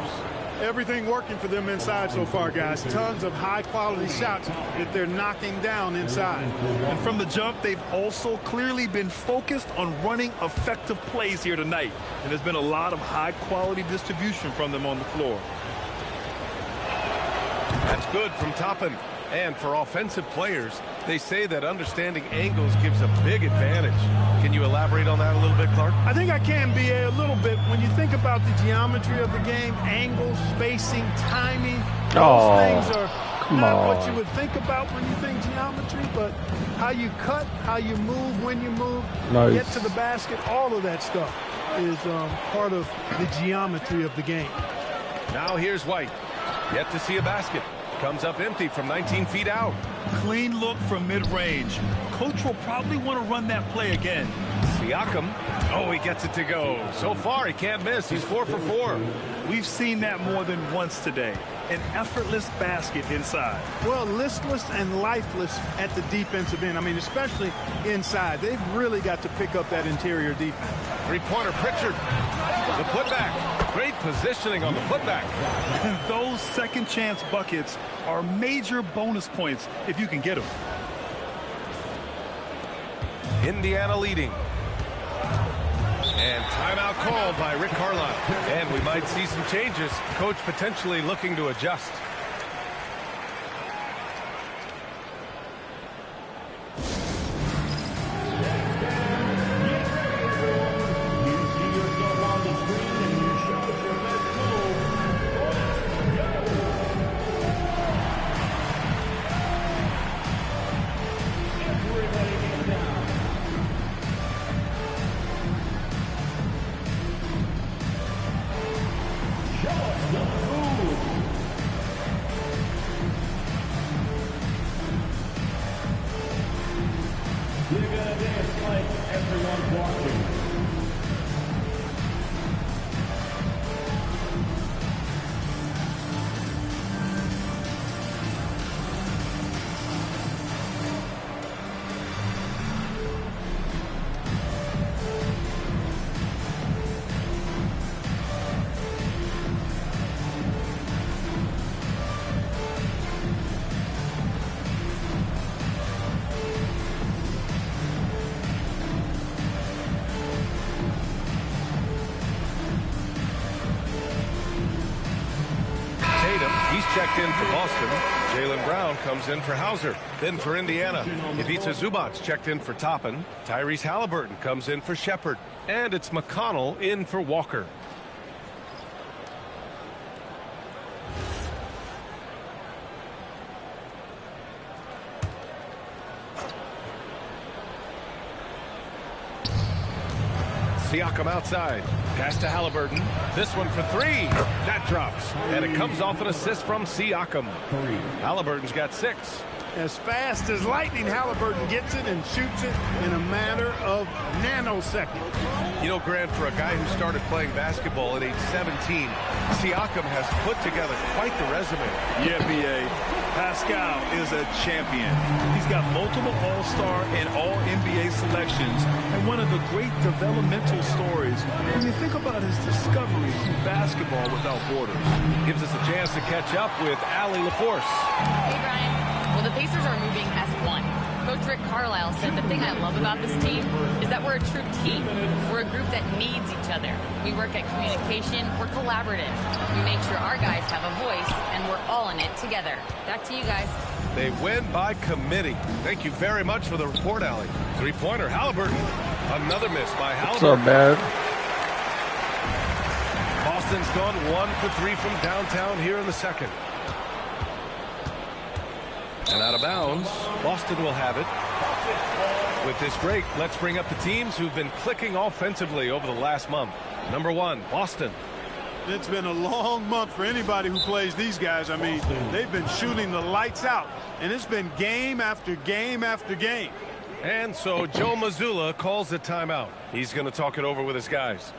Everything working for them inside so far, guys. Tons of high-quality shots that they're knocking down inside. And from the jump, they've also clearly been focused on running effective plays here tonight. And there's been a lot of high-quality distribution from them on the floor. That's good from Toppin. And for offensive players, they say that understanding angles gives a big advantage. Can you elaborate on that a little bit, Clark? I think I can, B.A., a little bit. When you think about the geometry of the game, angles, spacing, timing, those things are not what you would think about when you think geometry, but how you cut, how you move, when you move, get to the basket, all of that stuff is part of the geometry of the game. Now here's White. Yet to see a basket. Comes up empty from 19 feet out. Clean look from mid-range. Coach will probably want to run that play again. Siakam. Oh, he gets it to go. So far, he can't miss. He's 4 for 4. We've seen that more than once today. An effortless basket inside. Well, listless and lifeless at the defensive end. I mean, especially inside. They've really got to pick up that interior defense. Three-pointer, Pritchard. The putback. Great positioning on the putback. And those second chance buckets are major bonus points if you can get them. Indiana leading. And timeout called by Rick Carlisle. And we might see some changes. Coach potentially looking to adjust. Checked in for Boston. Jaylen Brown comes in for Hauser. Then for Indiana, Ivica Zubac checked in for Toppin. Tyrese Halliburton comes in for Shepard. And it's McConnell in for Walker. Siakam outside. Pass to Halliburton. This one for three. That drops. And it comes off an assist from Siakam. Halliburton's got 6. As fast as lightning, Halliburton gets it and shoots it in a matter of nanoseconds. You know, Grant, for a guy who started playing basketball at age 17, Siakam has put together quite the resume. Yeah, B.A. Pascal is a champion. He's got multiple All-Star and All-NBA selections, and one of the great developmental stories when you think about his discovery in basketball without borders. Gives us a chance to catch up with Allie LaForce. Hey, Brian. Well, the Pacers are moving as one. Coach Rick Carlisle said the thing I love about this team is that we're a true team. We're a group that needs each other. We work at communication. We're collaborative. We make sure our guys have a voice, and we're all in it together. Back to you guys. They win by committee. Thank you very much for the report, Allie. Three-pointer, Halliburton. Another miss by Halliburton. So bad. Boston's gone 1 for 3 from downtown here in the second. And out of bounds, Boston will have it. With this break, let's bring up the teams who've been clicking offensively over the last month. Number 1, Boston. It's been a long month for anybody who plays these guys. I mean, they've been shooting the lights out, and it's been game after game after game. And so Joe Mazzulla calls a timeout. He's going to talk it over with his guys.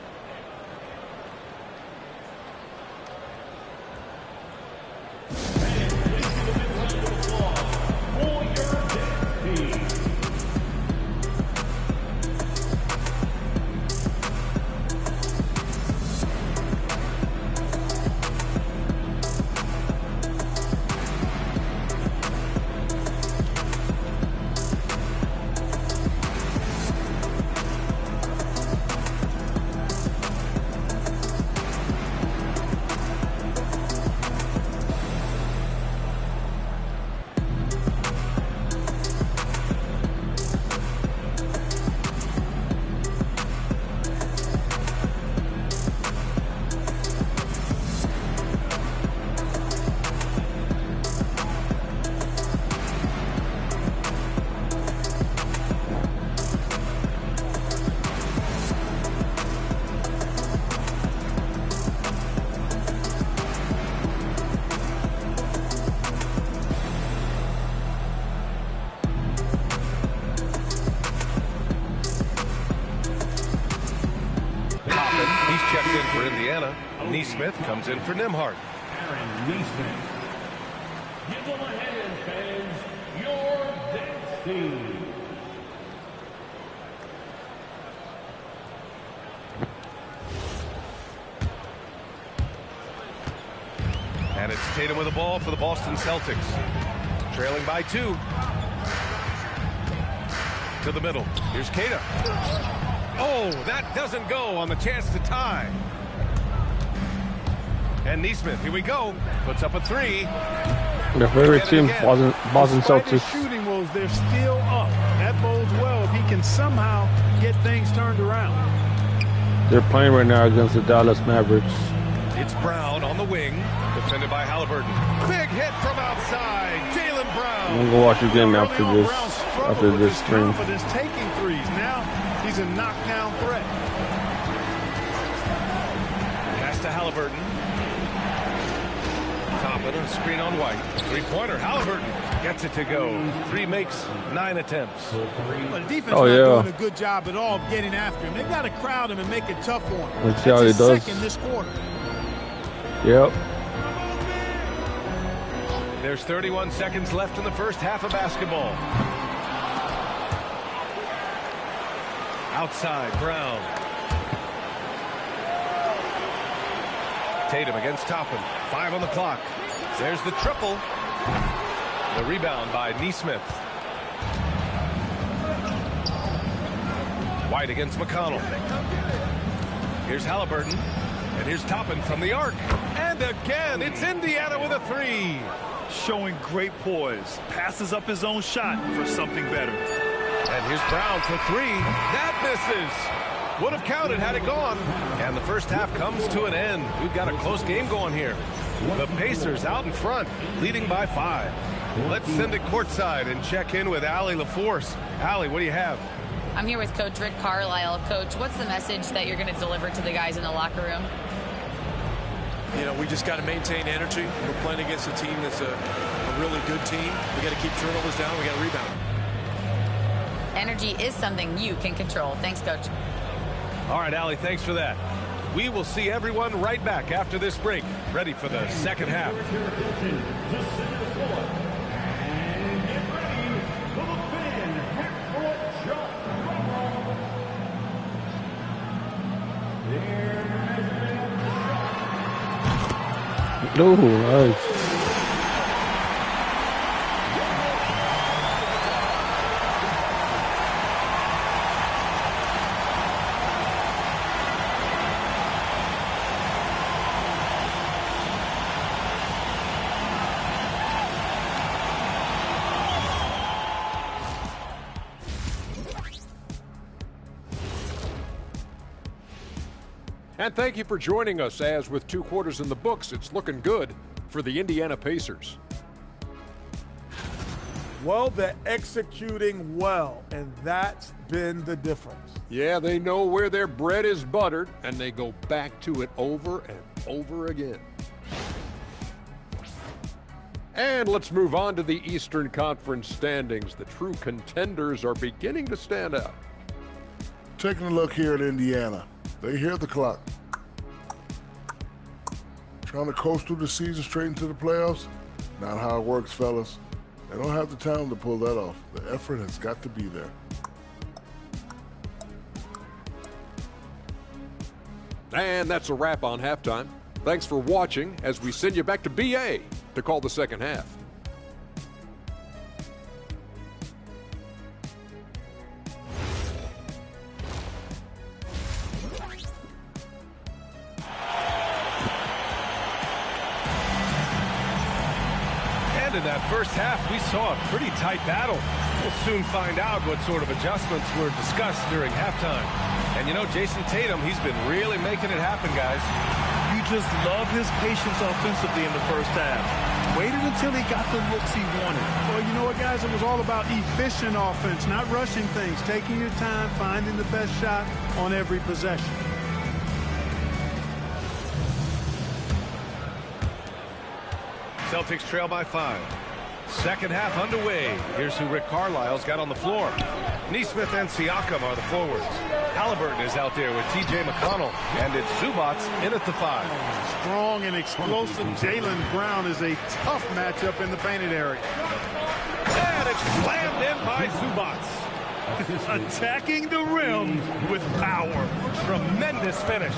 He's checked in for Indiana. Neesmith comes in for Nembhard. Neesmith. Give them a hand, fans. Your dance team. And it's Tatum with the ball for the Boston Celtics. Trailing by 2. To the middle. Here's Keita. Oh, that doesn't go on the chance to tie. And Neesmith, here we go. Puts up a 3. Their favorite team, Boston Despite Celtics. his shooting woes, they're still up. That bodes well if he can somehow get things turned around. They're playing right now against the Dallas Mavericks. It's Brown on the wing, defended by Halliburton. Big hit from outside, Jaylen Brown. I'm gonna go watch the game after this stream. Confidence taking threes. Now he's a knockdown threat. Pass to Halliburton. Toppin, a screen on White. 3-pointer. Halliburton gets it to go. 3 makes 9 attempts. Well, the defense not doing a good job at all of getting after him. They've got to crowd him and make it tough for him. Let's see how he does. Second this quarter. Yep. There's 31 seconds left in the first half of basketball. Outside, Brown. Tatum against Toppin. 5 on the clock. There's the triple. The rebound by Neesmith. White against McConnell. Here's Halliburton. And here's Toppin from the arc. And again, it's Indiana with a 3. Showing great poise. Passes up his own shot for something better. And here's Brown for 3. That misses. Would have counted had it gone. And the first half comes to an end. We've got a close game going here. The Pacers out in front, leading by 5. Let's send it courtside and check in with Allie LaForce. Allie, what do you have? I'm here with Coach Rick Carlisle. Coach, what's the message that you're going to deliver to the guys in the locker room? You know, we just got to maintain energy. We're playing against a team that's a really good team. We got to keep turnovers down. We got to rebound. Energy is something you can control. Thanks, Coach. All right, Allie, thanks for that. We will see everyone right back after this break, ready for the second half. Oh, nice. And thank you for joining us, as with 2 quarters in the books, it's looking good for the Indiana Pacers. Well, they're executing well, and that's been the difference. Yeah, they know where their bread is buttered, and they go back to it over and over again. And let's move on to the Eastern Conference standings. The true contenders are beginning to stand out. Taking a look here at Indiana. They hear the clock. Trying to coast through the season straight into the playoffs? Not how it works, fellas. They don't have the talent to pull that off. The effort has got to be there. And that's a wrap on halftime. Thanks for watching as we send you back to BA to call the second half. In that first half, we saw a pretty tight battle. We'll soon find out what sort of adjustments were discussed during halftime. And you know, Jason Tatum, he's been really making it happen, guys. You just love his patience offensively in the first half. Waited until he got the looks he wanted. Well, you know what, guys? It was all about efficient offense, not rushing things, taking your time, finding the best shot on every possession. Celtics trail by 5. Second half underway. Here's who Rick Carlisle's got on the floor. Neesmith and Siakam are the forwards. Halliburton is out there with T.J. McConnell, and it's Zubats in at the 5. Strong and explosive Jaylen Brown is a tough matchup in the painted area. And it's slammed in by Zubats. Attacking the rim with power. Tremendous finish.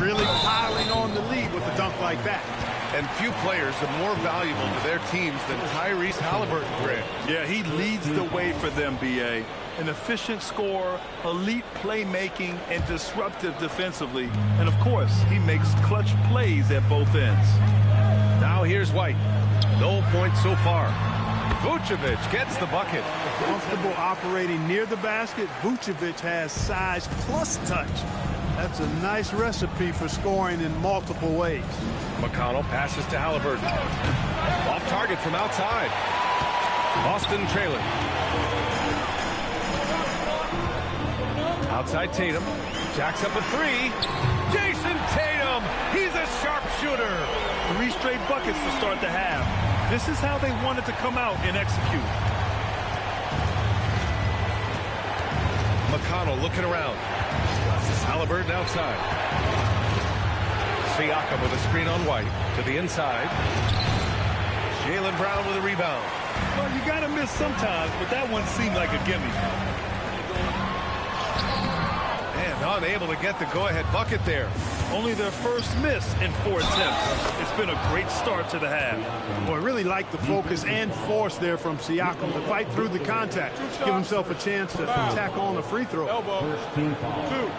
Really piling on the lead with a dunk like that. And few players are more valuable to their teams than Tyrese Halliburton, Grant. Yeah, he leads the way for them, B.A. An efficient scorer, elite playmaking, and disruptive defensively. And, of course, he makes clutch plays at both ends. Now here's White. No points so far. Vucevic gets the bucket. Comfortable operating near the basket. Vucevic has size plus touch. That's a nice recipe for scoring in multiple ways. McConnell passes to Halliburton. Off target from outside. Boston trailing. Outside Tatum. Jacks up a 3. Jason Tatum. He's a sharpshooter. 3 straight buckets to start the half. This is how they wanted to come out and execute. McConnell looking around. Halliburton outside. Siakam with a screen on White to the inside. Jaylen Brown with a rebound. Well, you got to miss sometimes, but that one seemed like a gimme. And unable to get the go-ahead bucket there. Only their first miss in 4 attempts. It's been a great start to the half. Boy, I really like the focus and force there from Siakam to fight through the contact. Give himself a chance to tack on a free throw. Two.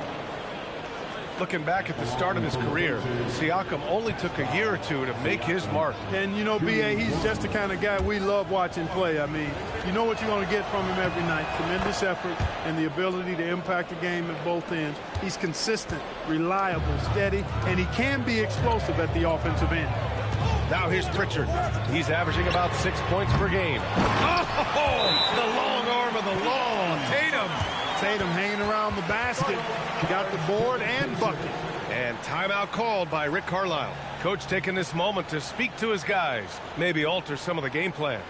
Looking back at the start of his career, Siakam only took a year or 2 to make his mark. And, you know, B.A., he's just the kind of guy we love watching play. I mean, you know what you're going to get from him every night. Tremendous effort and the ability to impact the game at both ends. He's consistent, reliable, steady, and he can be explosive at the offensive end. Now here's Pritchard. He's averaging about 6 points per game. Oh, the long arm of the law. Tatum hanging around the basket. Got the board and bucket. And timeout called by Rick Carlisle. Coach taking this moment to speak to his guys. Maybe alter some of the game plan.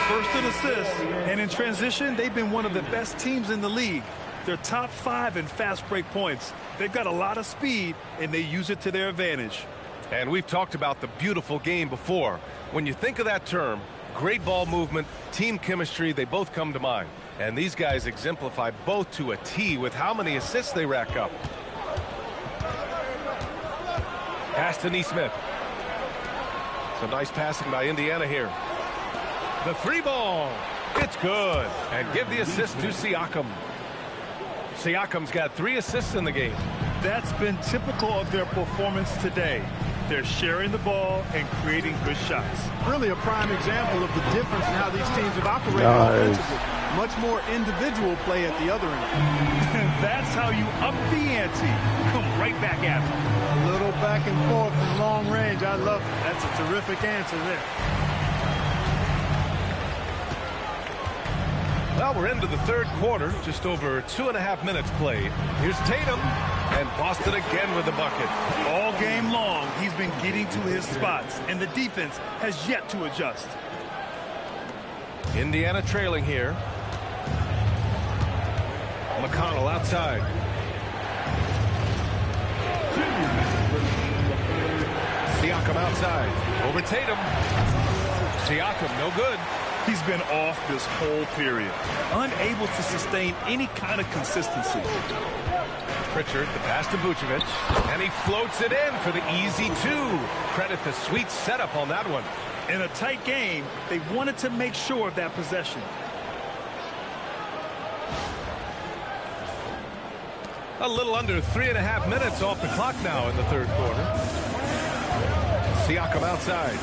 First in assists, and in transition, they've been one of the best teams in the league. They're top 5 in fast break points. They've got a lot of speed, and they use it to their advantage. And we've talked about the beautiful game before. When you think of that term, great ball movement, team chemistry, they both come to mind. And these guys exemplify both to a T with how many assists they rack up. Pass to Neesmith. Some nice passing by Indiana here. The 3 ball. It's good. And give the assist to Siakam. Siakam's got 3 assists in the game. That's been typical of their performance today. They're sharing the ball and creating good shots. Really a prime example of the difference in how these teams have operated offensively. Much more individual play at the other end. That's how you up the ante. Come right back at them. A little back and forth from long range. I love it. That's a terrific answer there. Well, we're into the third quarter, just over 2.5 minutes played. Here's Tatum, and Boston again with the bucket. All game long, he's been getting to his spots, and the defense has yet to adjust. Indiana trailing here. McConnell outside. Siakam outside. Over Tatum. Siakam, no good. He's been off this whole period. Unable to sustain any kind of consistency. Pritchard, the pass to Vucevic. And he floats it in for the easy two. Credit the sweet setup on that one. In a tight game, they wanted to make sure of that possession. A little under 3.5 minutes off the clock now in the third quarter. Siakam outside.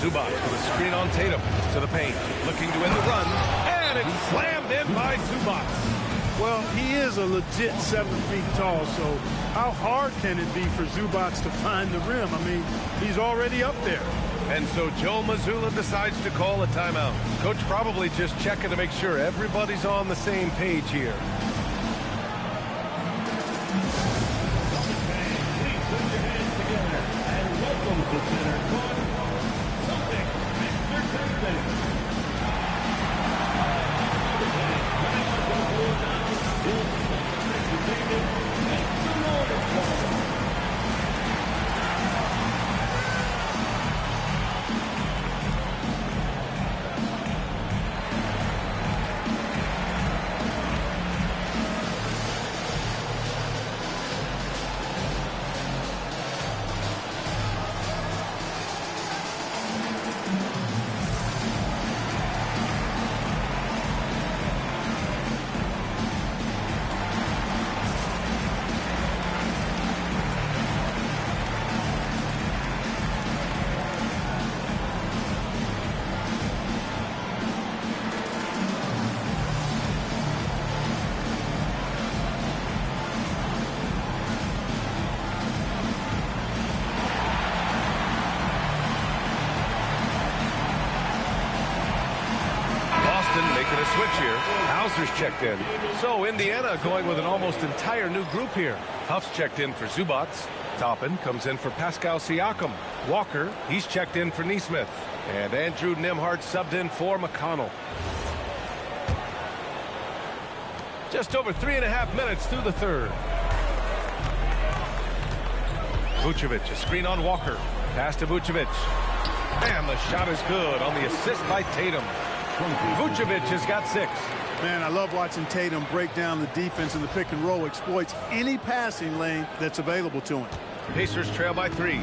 Zubac with a screen on Tatum to the paint. Looking to end the run. And it's slammed in by Zubac. Well, he is a legit 7 feet tall, so how hard can it be for Zubac to find the rim? I mean, he's already up there. And so Joe Mazzulla decides to call a timeout. Coach probably just checking to make sure everybody's on the same page here. Please put your hands together and welcome to center court, Celtics, Mr. Turpin. Making a switch here. Hauser's checked in. So Indiana going with an almost entire new group here. Huff's checked in for Zubac. Toppin comes in for Pascal Siakam. Walker, he's checked in for Nesmith. And Andrew Nembhard subbed in for McConnell. Just over 3.5 minutes through the third. Vucevic, a screen on Walker. Pass to Vucevic. And the shot is good on the assist by Tatum. Vucevic has got 6. Man, I love watching Tatum break down the defense in the pick and roll, exploits any passing lane that's available to him. Pacers trail by 3.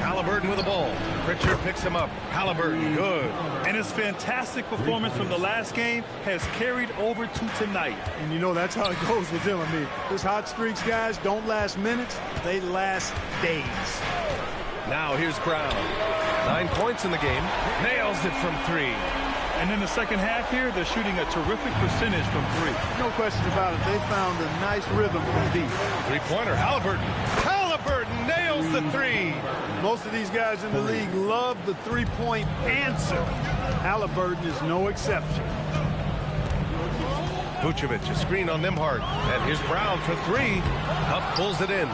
Halliburton with the ball. Pritchard picks him up. Halliburton, good. And his fantastic performance from the last game has carried over to tonight. And you know that's how it goes with him. I mean, his hot streaks, guys, don't last minutes. They last days. Now here's Brown. 9 points in the game. Nails it from 3. And in the second half here, they're shooting a terrific percentage from 3. No question about it. They found a nice rhythm from deep. Three-pointer, Halliburton. Halliburton nails the 3. Most of these guys in the league love the three-point answer. Halliburton is no exception. Vucevic, a screen on Nembhard. And here's Brown for 3. Huff pulls it in.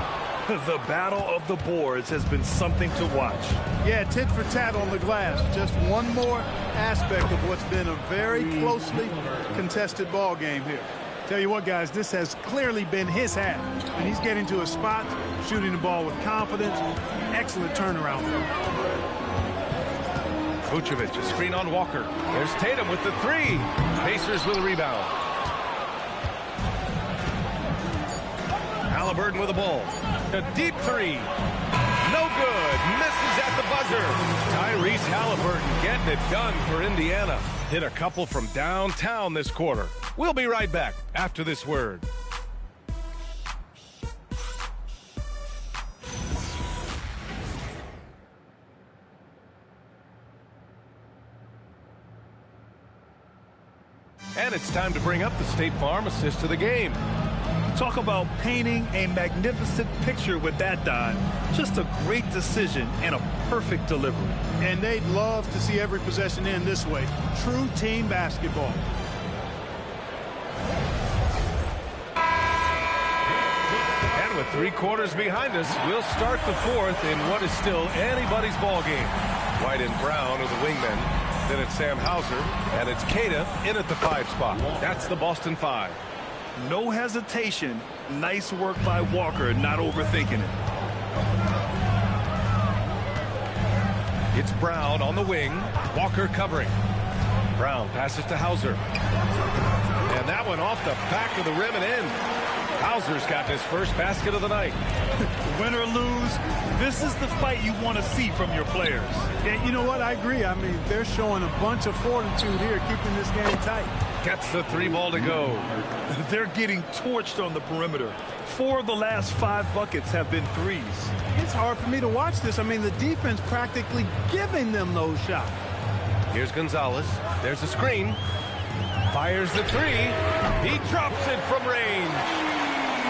The battle of the boards has been something to watch. Yeah, tit for tat on the glass. Just one more aspect of what's been a very closely contested ball game here. Tell you what, guys, this has clearly been his half. And he's getting to a spot, shooting the ball with confidence. Excellent turnaround for him. Vucevic, a screen on Walker. There's Tatum with the 3. Pacers with a rebound. Halliburton with the ball. A deep 3. No good. Misses at the buzzer. Tyrese Halliburton getting it done for Indiana. Hit a couple from downtown this quarter. We'll be right back after this word. And it's time to bring up the State Farm assist of the game. Talk about painting a magnificent picture with that dive. Just a great decision and a perfect delivery. And they'd love to see every possession end this way. True team basketball. And with 3 quarters behind us, we'll start the 4th in what is still anybody's ball game. White and Brown are the wingmen. Then it's Sam Hauser, and it's Keita in at the 5 spot. That's the Boston 5. No hesitation. Nice work by Walker, not overthinking it. It's Brown on the wing. Walker covering. Brown passes to Hauser. And that one off the back of the rim and in. Hauser's got his first basket of the night. Win or lose, this is the fight you want to see from your players. Yeah, you know what? I agree. I mean, they're showing a bunch of fortitude here, keeping this game tight. Gets the 3 ball to go. They're getting torched on the perimeter. 4 of the last 5 buckets have been threes. It's hard for me to watch this. I mean, the defense practically giving them those shots. Here's Gonzalez. There's a screen. Fires the 3. He drops it from range.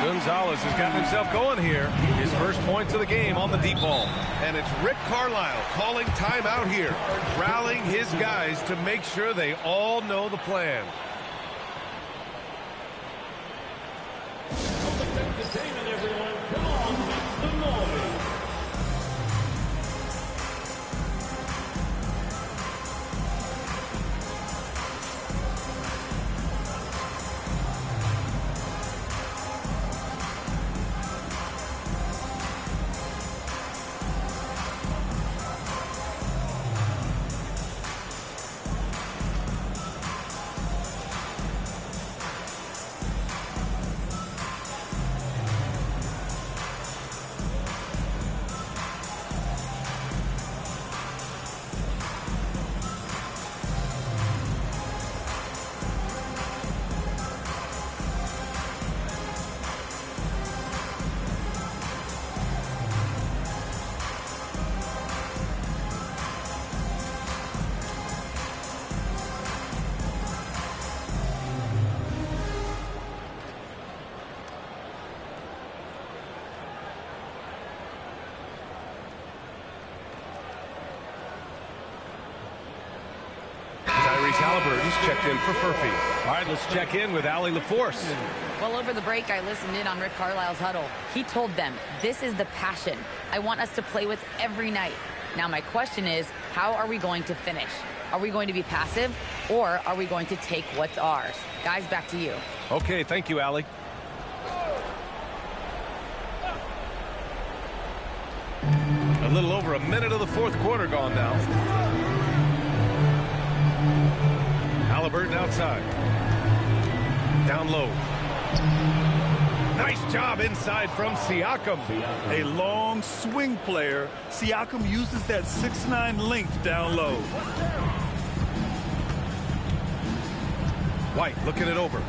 Gonzalez has gotten himself going here. His first points of the game on the deep ball. And it's Rick Carlisle calling timeout here, rallying his guys to make sure they all know the plan. Entertainment, everyone. Come on, make some noise. Halliburton's checked in for Furphy. All right, let's check in with Allie LaForce. Well, over the break, I listened in on Rick Carlisle's huddle. He told them, this is the passion I want us to play with every night. Now, my question is, how are we going to finish? Are we going to be passive, or are we going to take what's ours? Guys, back to you. Okay, thank you, Allie. A little over a minute of the 4th quarter gone now. Halliburton outside. Down low. Nice job inside from Siakam. A long swing player. Siakam uses that 6'9" length down low. White looking it over.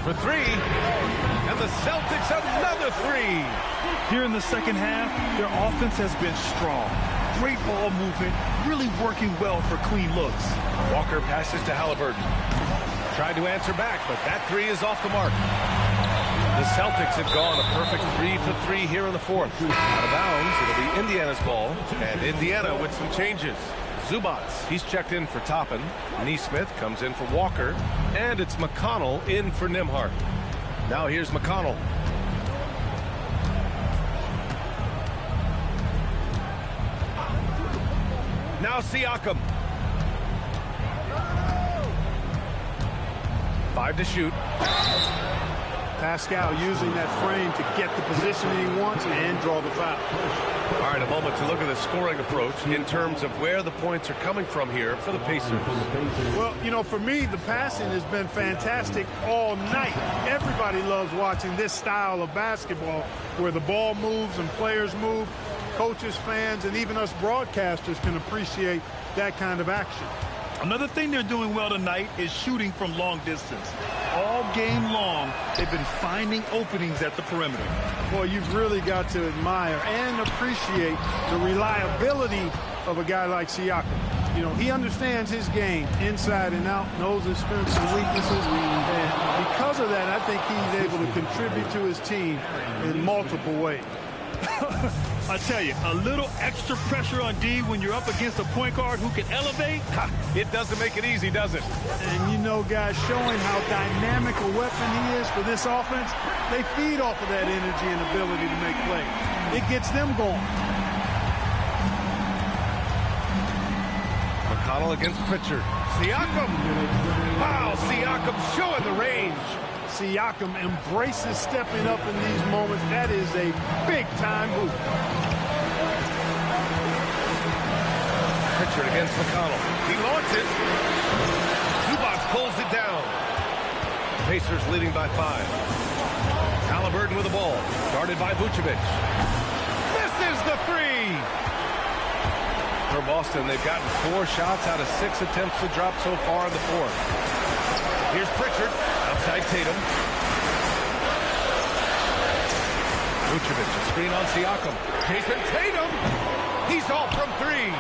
For 3. And the Celtics another 3. Here in the second half, their offense has been strong. Great ball movement, really working well for clean looks. Walker passes to Halliburton. Tried to answer back, but that 3 is off the mark. The Celtics have gone a perfect 3 for 3 here in the 4th. Out of bounds, it'll be Indiana's ball, and Indiana with some changes. Zubats, he's checked in for Toppin. Neesmith comes in for Walker, and it's McConnell in for Nembhard. Now here's McConnell. Now Siakam. 5 to shoot. Pascal using that frame to get the position he wants and draw the foul. All right, a moment to look at the scoring approach in terms of where the points are coming from here for the Pacers. Well, you know, for me, the passing has been fantastic all night. Everybody loves watching this style of basketball where the ball moves and players move. Coaches, fans, and even us broadcasters can appreciate that kind of action. Another thing they're doing well tonight is shooting from long distance. All game long, they've been finding openings at the perimeter. Boy, you've really got to admire and appreciate the reliability of a guy like Siakam. You know, he understands his game inside and out, knows his strengths and weaknesses, and because of that, I think he's able to contribute to his team in multiple ways. I tell you, a little extra pressure on D when you're up against a point guard who can elevate. It doesn't make it easy, does it? And you know, guys, showing how dynamic a weapon he is for this offense, they feed off of that energy and ability to make plays. It gets them going. McConnell against Pritchard. Siakam. Wow, Siakam showing the range. Siakam embraces stepping up in these moments. That is a big-time move. Pritchard against McConnell. He launches. Zubac pulls it down. Pacers leading by 5. Halliburton with the ball. Guarded by Vucevic. Misses the 3. For Boston, they've gotten 4 shots out of 6 attempts to drop so far in the 4th. Here's Pritchard. Outside Tatum. Vucevic, a screen on Siakam. Jason Tatum. He's off from 3.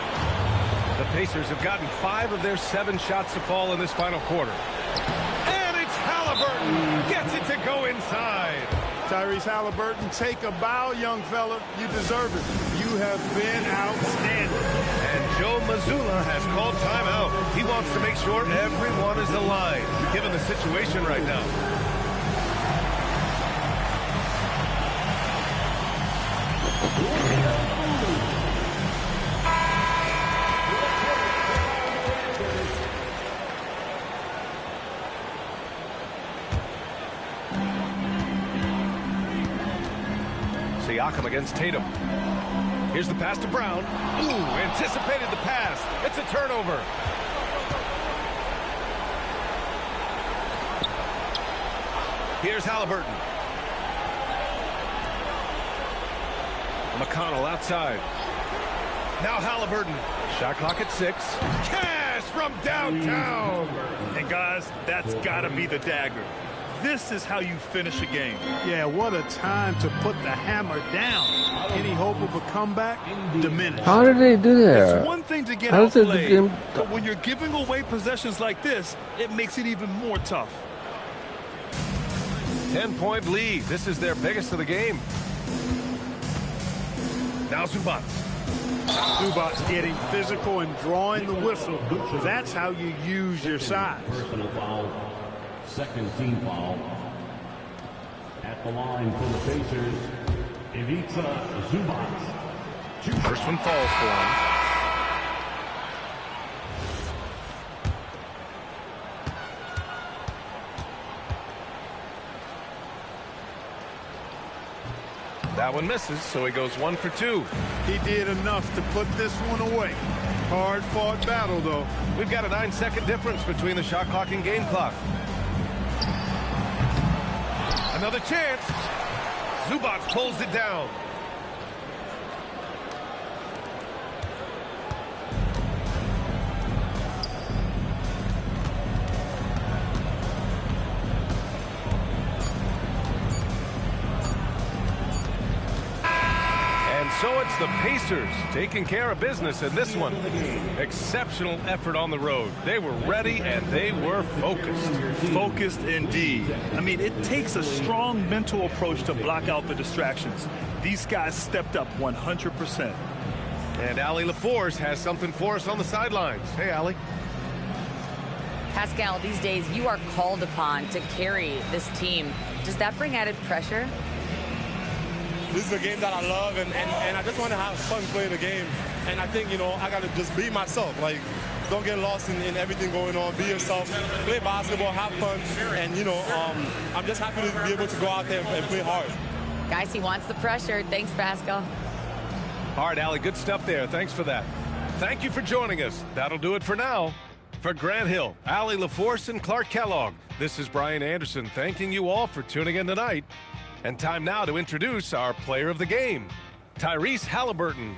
The Pacers have gotten 5 of their 7 shots to fall in this final quarter. And it's Halliburton. Gets it to go inside. Tyrese Halliburton, take a bow, young fella. You deserve it. You have been outstanding. And Joe Mazzulla has called timeout. He wants to make sure everyone is aligned, given the situation right now. Siakam against Tatum. Here's the pass to Brown. Ooh, anticipated the pass. It's a turnover. Here's Halliburton. McConnell outside. Now Halliburton. Shot clock at 6. Cash from downtown. And guys, that's got to be the dagger. This is how you finish a game. Yeah, what a time to put the hammer down. Any hope of a comeback? Diminished. How did they do that? It's one thing to get How does it outplayed, game... but when you're giving away possessions like this, it makes it even more tough. 10-point lead. This is their biggest of the game. Now Zubac. Zubac getting physical and drawing the whistle. That's how you use your size. Personal foul. Second team foul. At the line for the Pacers, Ivica Zubac. First one falls for him. That one misses, so he goes 1 for 2. He did enough to put this one away. Hard-fought battle, though. We've got a 9-second difference between the shot clock and game clock. Another chance. Zubac pulls it down. And so it's the Pacers taking care of business in this one. Exceptional effort on the road. They were ready and they were focused. Focused indeed. I mean, it takes a strong mental approach to block out the distractions. These guys stepped up 100%. And Allie LaForce has something for us on the sidelines. Hey, Allie. Pascal, these days you are called upon to carry this team. Does that bring added pressure? This is a game that I love, and I just want to have fun playing the game. And I think, you know, I got to just be myself. Like, don't get lost in everything going on. Be yourself. Play basketball, have fun. And, you know, I'm just happy to be able to go out there and play hard. Guys, he wants the pressure. Thanks, Pascal. All right, Allie, good stuff there. Thanks for that. Thank you for joining us. That'll do it for now. For Grant Hill, Allie LaForce, and Clark Kellogg, this is Brian Anderson thanking you all for tuning in tonight. And time now to introduce our player of the game, Tyrese Halliburton.